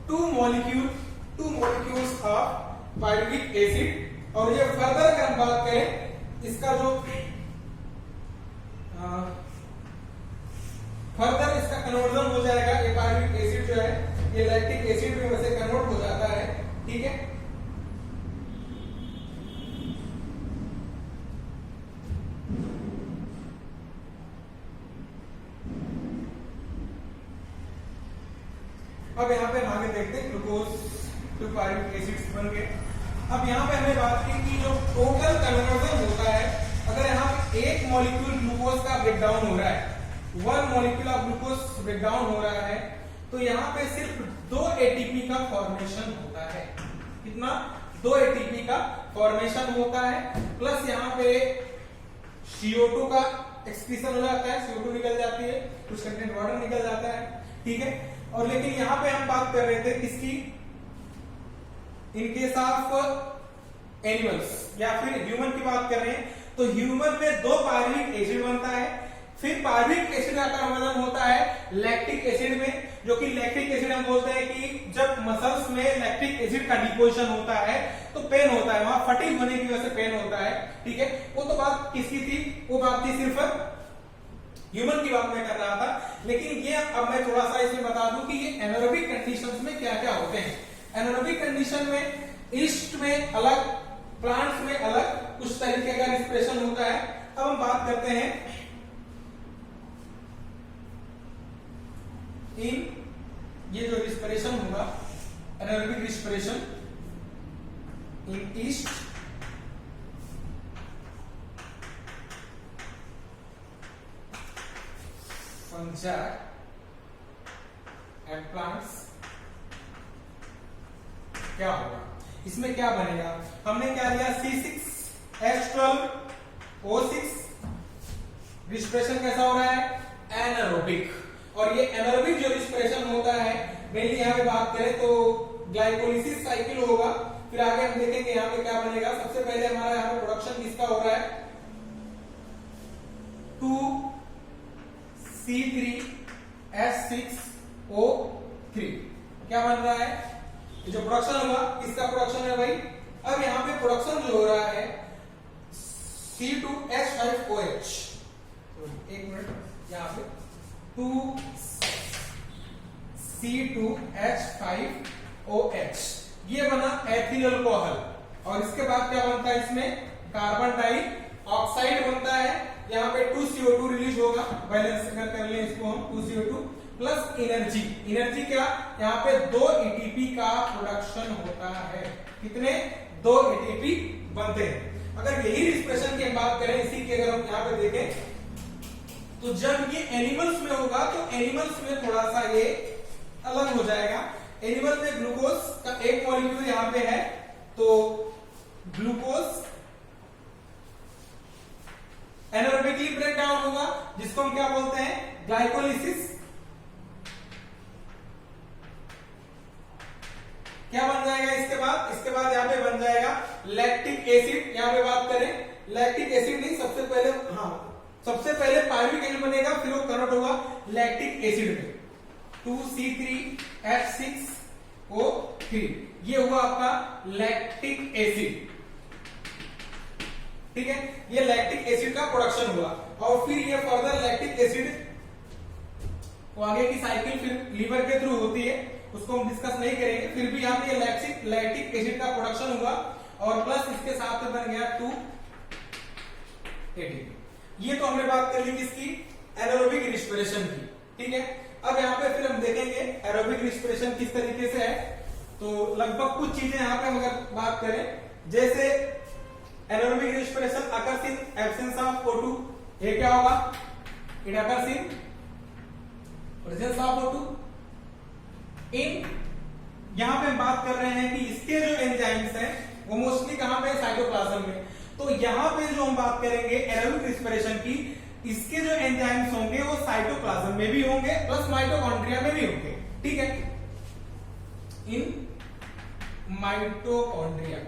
2 मॉलिक्यूल्स ऑफ पायरुविक एसिड। और ये फर्दर अगर हम बात करें इसका जो फर्दर इसका कन्वर्जन हो जाएगा, ये पायरुविक एसिड जो है ये लैक्टिक एसिड में वैसे कन्वर्ट हो जाता है। ठीक है, अब यहां पे हम आगे देखते हैं ग्लूकोज टू पायरुविक एसिड्स बन गए। अब यहां पे हमने बात की कि जो टोटल कन्वर्जन होता है, अगर यहां पे 1 मॉलिक्यूल ग्लूकोज का ब्रेकडाउन हो रहा है, 1 मॉलिक्यूल ऑफ ग्लूकोज ब्रेकडाउन हो रहा है, तो यहाँ पे सिर्फ 2 एटीपी का फॉर्मेशन होता है। कितना, 2 एटीपी का फॉर्मेशन होता है, प्लस यहाँ पे CO2 का एक्सक्रीशन हो जाता है, CO2 निकल जाती है, कुछ कंटेंट वाटर निकल जाता है। ठीक है, और लेकिन यहाँ पे हम बात कर रहे थे किसकी, इन केस ऑफ एनिमल्स या फिर ह्यूमन की बात कर रहे हैं, तो ह्यूमन में 2 पायरुविक एसिड बनता है, फिर पायरुविक एसिड का कन्वर्जन होता है लैक्टिक एसिड में, जो कि लैक्टिक एसिड हम बोलते हैं कि जब मसल्स में लैक्टिक एसिड का डिपोजिशन होता है तो पेन होता है, वहां फटीग होने की वजह से पेन होता है। ठीक है, वो तो बात किसकी थी, वो बात थी सिर्फ ह्यूमन की बात मैं कर रहा था। लेकिन ये अब मैं थोड़ा सा इसमें बता दूं कि ये एनारोबिक कंडीशंस में क्या क्या होते हैं। एनारोबिक कंडीशन में ईस्ट में अलग, प्लांट्स में अलग, कुछ तरीके का रिस्पिरेशन होता है। अब हम बात करते हैं इन ये जो रिस्पिरेशन होगा anaerobic respiration in east fungi and plants, क्या होगा इसमें, क्या बनेगा, हमने क्या लिया C6H12 O6 रिस्पिरेशन कैसा हो रहा है? एनारोबिक। और ये एनारोबिक जो रिस्पिरेशन होता है, मेनली यहाँ पे बात करें तो ग्लाइकोलिसिस साइकिल होगा। फिर आगे हम देखेंगे यहाँ पे क्या बनेगा। सबसे पहले हमारा यहाँ पे प्रोडक्शन किसका हो रहा है? 2C3H6O3 क्या बन रहा है? ये जो प्रोडक्शन होगा किसका प्रोडक्शन है भाई? अब यहाँ पे प्रोडक्शन जो हो रहा है C2H5OH, एक मिनट, यहाँ पे 2C2H5OH ये बना एथिल अल्कोहल। और इसके बाद क्या बनता है? इसमें कार्बन डाइऑक्साइड बनता है। यहाँ पे 2CO2 रिलीज होगा। बैलेंस कर लें इसको हम, 2CO2 प्लस एनर्जी। एनर्जी क्या? यहाँ पे 2 ATP का प्रोडक्शन होता है। कितने? 2 ATP बनते हैं। अगर यही रिस्पिरेशन की बात करें, इसी की अगर हम यहाँ पे देखें तो जब ये एनिमल्स में होगा तो एनिमल्स में थोड़ा सा ये अलग हो जाएगा। एनिमल में ग्लूकोज का एक मॉलिक्यूल यहाँ पे है, तो ग्लूकोज एनारोबिकली ब्रेक डाउन होगा, जिसको हम क्या बोलते हैं? ग्लाइकोलिसिस। क्या बन जाएगा इसके बाद? इसके बाद यहाँ पे बन जाएगा लैक्टिक एसिड। यहाँ पे बात करें लैक्टिक एसिड नहीं, सबसे पहले सबसे पहले पायरुविक एसिड बनेगा, फिर वो कन्वर्ट होगा लैक्टिक एसिड में। 2C3H6O3 ये हुआ आपका लैक्टिक एसिड। ठीक है, ये लैक्टिक एसिड का प्रोडक्शन हुआ। और फिर ये फर्दर लैक्टिक एसिड को आगे की साइकिल फिर लीवर के थ्रू होती है, उसको हम डिस्कस नहीं करेंगे। फिर भी यहाँ पे लैक्टिक एसिड का प्रोडक्शन हुआ और प्लस इसके साथ में बन गया 2 ATP। ये तो हमने बात कर ली किसकी? एनारोबिक रिस्पिरेशन की। ठीक है, अब यहाँ पे फिर हम देखेंगे एरोबिक रिस्पिरेशन किस तरीके से है। तो लगभग कुछ चीजें यहाँ पे अगर बात करें, जैसे anaerobic respiration occurs in absence of O2। ये क्या होगा? It occurs in presence of O2 इन। यहां पे हम बात कर रहे हैं कि इसके जो एंजाइम्स हैं वो मोस्टली कहां पे? साइटोप्लाज्म में। तो यहां पे जो हम बात करेंगे एरोबिक रिस्पिरेशन की, इसके जो एंजाइम्स होंगे वो साइटोप्लाज्म में भी होंगे प्लस माइटोकॉन्ड्रिया में भी होंगे। ठीक है, इन माइटोकॉन्ड्रिया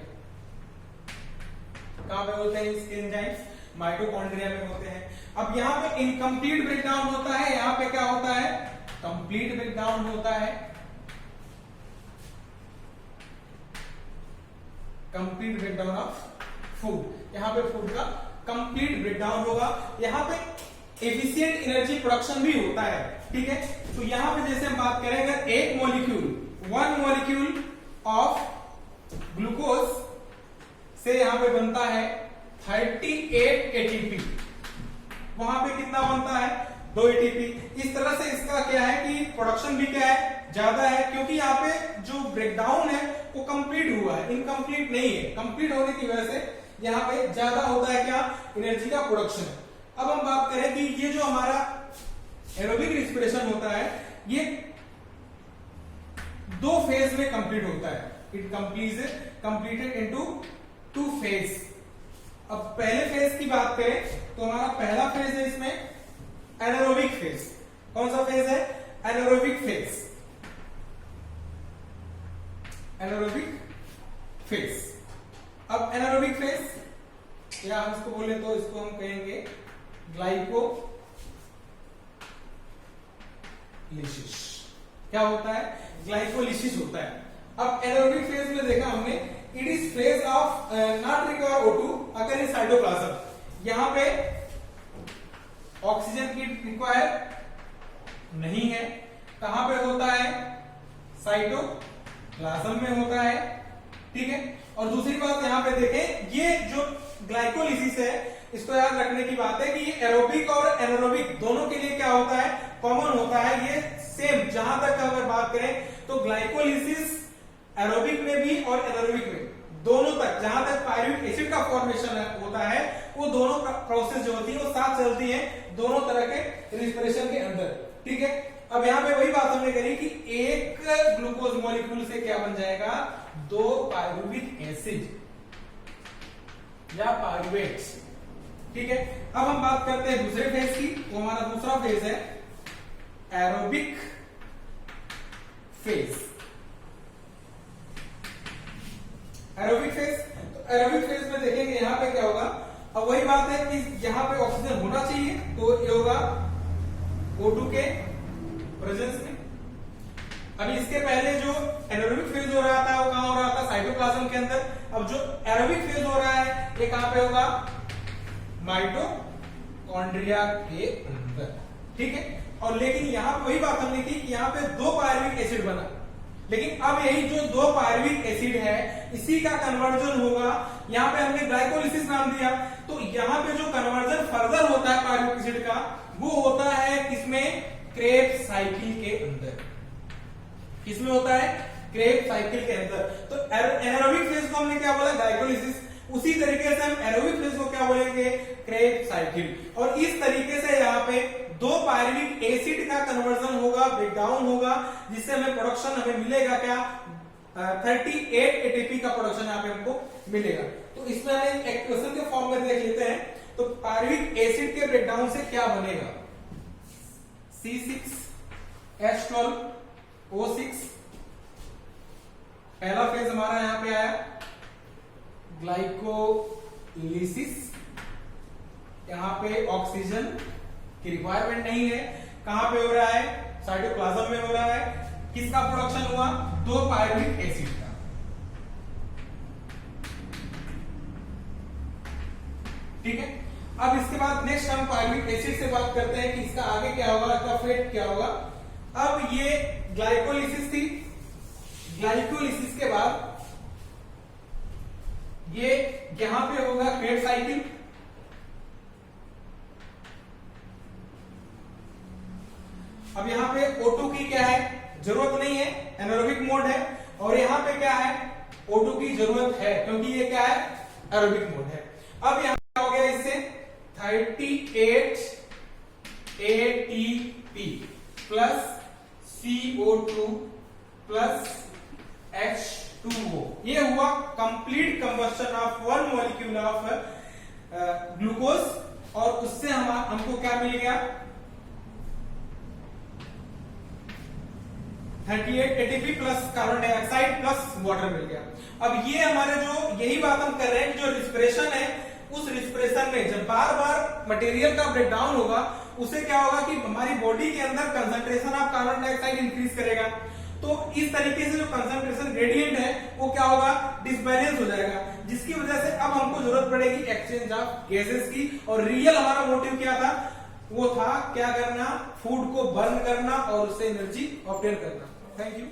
कहां पे होते हैं इसके एंजाइम्स? माइटोकॉन्ड्रिया में होते हैं। अब यहां पे इनकम्प्लीट ब्रेकडाउन होता है, यहां पे क्या होता है? कंप्लीट ब्रेकडाउन होता है। कंप्लीट ब्रेकडाउन ऑफ फूड, यहां पे फूड का कंप्लीट ब्रेकडाउन होगा। यहां पे एफिशिएंट एनर्जी प्रोडक्शन भी होता है। ठीक है, तो यहां पे जैसे हम बात करें, अगर एक मॉलिक्यूल 1 मॉलिक्यूल ऑफ ग्लूकोज से यहां पे बनता है 38 ATP, वहां पे कितना बनता है? 2 ATP। इस तरह से इसका क्या है कि प्रोडक्शन भी क्या है? ज्यादा है, क्योंकि यहाँ पे जो ब्रेकडाउन है वो कंप्लीट हुआ है, इनकम्प्लीट नहीं है। कंप्लीट होने की वजह से यहाँ पे ज्यादा होता है क्या? एनर्जी का प्रोडक्शन। अब हम बात करें कि ये जो हमारा एरोबिक रिस्पिरेशन होता है ये 2 फेज में कंप्लीट होता है। It completed into 2 phase. अब पहले फेज की बात करें तो हमारा पहला फेज है इसमें एनारोबिक फेज। कौन सा फेज है? Anaerobic phase. Anaerobic phase. अब एनारोबिक फेज, या हम इसको बोले तो इसको हम कहेंगे ग्लाइकोलिसिस। क्या होता है? ग्लाइकोलिसिस होता है। अब एनारोबिक फेज में देखा हमने, it is phase of not require O2 अगर इन साइटोप्लाज्म। यहां पे ऑक्सीजन की रिक्वायर नहीं है। कहां पे होता है? साइटोप्लाज्म में होता है। ठीक है, और दूसरी बात यहां पे देखें, ये जो ग्लाइकोलिसिस है इसको याद रखने की बात है कि ये एरोबिक और एनारोबिक दोनों के लिए क्या होता है? कॉमन होता है। ये सेम, जहां तक अगर बात करें तो ग्लाइकोलिसिस एरोबिक में भी और एनारोबिक में दोनों तक, जहां तक पायरुविक एसिड का फॉर्मेशन होता है, वो दोनों प्रोसेस जो होती है वो साथ चलती है दोनों तरह के रिस्पिरेशन के अंदर। ठीक है, अब यहां पे वही बात हमने करी कि एक ग्लूकोज मॉलिक्यूल से क्या बन जाएगा? 2 पायरुविक एसिड या पायरुवेट्स। ठीक है, अब हम बात करते हैं दूसरे फेज की। तो हमारा दूसरा फेज है एरोबिक फेज। एरोबिक फेज, तो एरोबिक फेज में देखेंगे यहां पे क्या होगा। अब वही बात है कि यहां पे ऑक्सीजन होना चाहिए, तो ये होगा O2 के प्रेजेंस में। अभी इसके पहले जो एनारोबिक फेज हो रहा था वो कहां हो रहा था, साइटोप्लाज्म के अंदर। अब जो एरोबिक फेज हो रहा है ये कहां पे होगा, माइटोकॉन्ड्रिया के अंदर, ठीक है। और लेकिन यहां पे वही बात हमने की कि यहां पे 2 पायरुविक एसिड बना, लेकिन अब यही जो 2 पायरुविक एसिड है इसी का कन्वर्जन होगा, यहां पे हमने ग्लाइकोलिसिस नाम दिया। तो यहां पे जो कन्वर्जन फर्दर होता है पायरुविक एसिड का, वो होता है किसमें, क्रेब्स साइकिल के अंदर। किसमें होता है, क्रेब्स साइकिल के अंदर। तो एनारोबिक फेज को हमने क्या बोला, ग्लाइकोलिसिस। उसी तरीके से हम एरोबिक फेज को क्या बोलेंगे, क्रेब्स साइकिल। और इस तरीके से यहाँ पे 2 पायरुविक एसिड का कन्वर्जन होगा, ब्रेकडाउन होगा, जिससे हमें प्रोडक्शन हमें मिलेगा क्या, 38 एटीपी का प्रोडक्शन यहाँ पे हमको मिलेगा। तो इसमें हमें एक क्वेश्चन के फॉर्म में देख लेते हैं। तो पायरुविक एसिड के ब्रेकडाउन से क्या बनेगा, C6H12O6। पहला फेज हमारा यहां पे आया ग्लाइकोलिसिस। यहां पे ऑक्सीजन की रिक्वायरमेंट नहीं है, कहां पे हो रहा है, साइटोप्लाज्म में हो रहा है। किसका प्रोडक्शन हुआ, 2 पायरुविक एसिड का, ठीक है। अब इसके बाद नेक्स्ट हम पायरुविक एसिड से बात करते हैं कि इसका आगे क्या होगा, इसका फेट क्या होगा। अब ये ग्लाइकोलिसिस थी, ग्लाइकोलिसिस के बाद ये यहां पे होगा क्रेब्स साइकिल। अब यहां पे O2 की क्या है, जरूरत नहीं है, एनारोबिक मोड है। और यहां पे क्या है, O2 की जरूरत है, क्योंकि ये क्या है, एरोबिक मोड है। अब यहां क्या हो गया, इससे 38 ATP plus CO2 plus H2O। ये हुआ complete combustion of 1 molecule of glucose. और उससे हमको क्या मिल गया, 38 ATP plus carbon dioxide plus water मिल गया। अब ये हमारे जो, यही बात हम कर रहे हैं कि जो रिस्पिरेशन है, उस रिस्पिरेशन में जब बार बार मटेरियल का ब्रेकडाउन होगा, उससे क्या होगा कि हमारी बॉडी के अंदर concentration of carbon dioxide increase करेगा। तो इस तरीके से जो कंसंट्रेशन ग्रेडियंट है वो क्या होगा, डिसबैलेंस हो जाएगा, जिसकी वजह से अब हमको जरूरत पड़ेगी एक्सचेंज ऑफ गैसेस की। और रियल हमारा मोटिव क्या था, वो था क्या करना, फूड को बर्न करना और उससे एनर्जी ऑब्टेन करना। Thank you.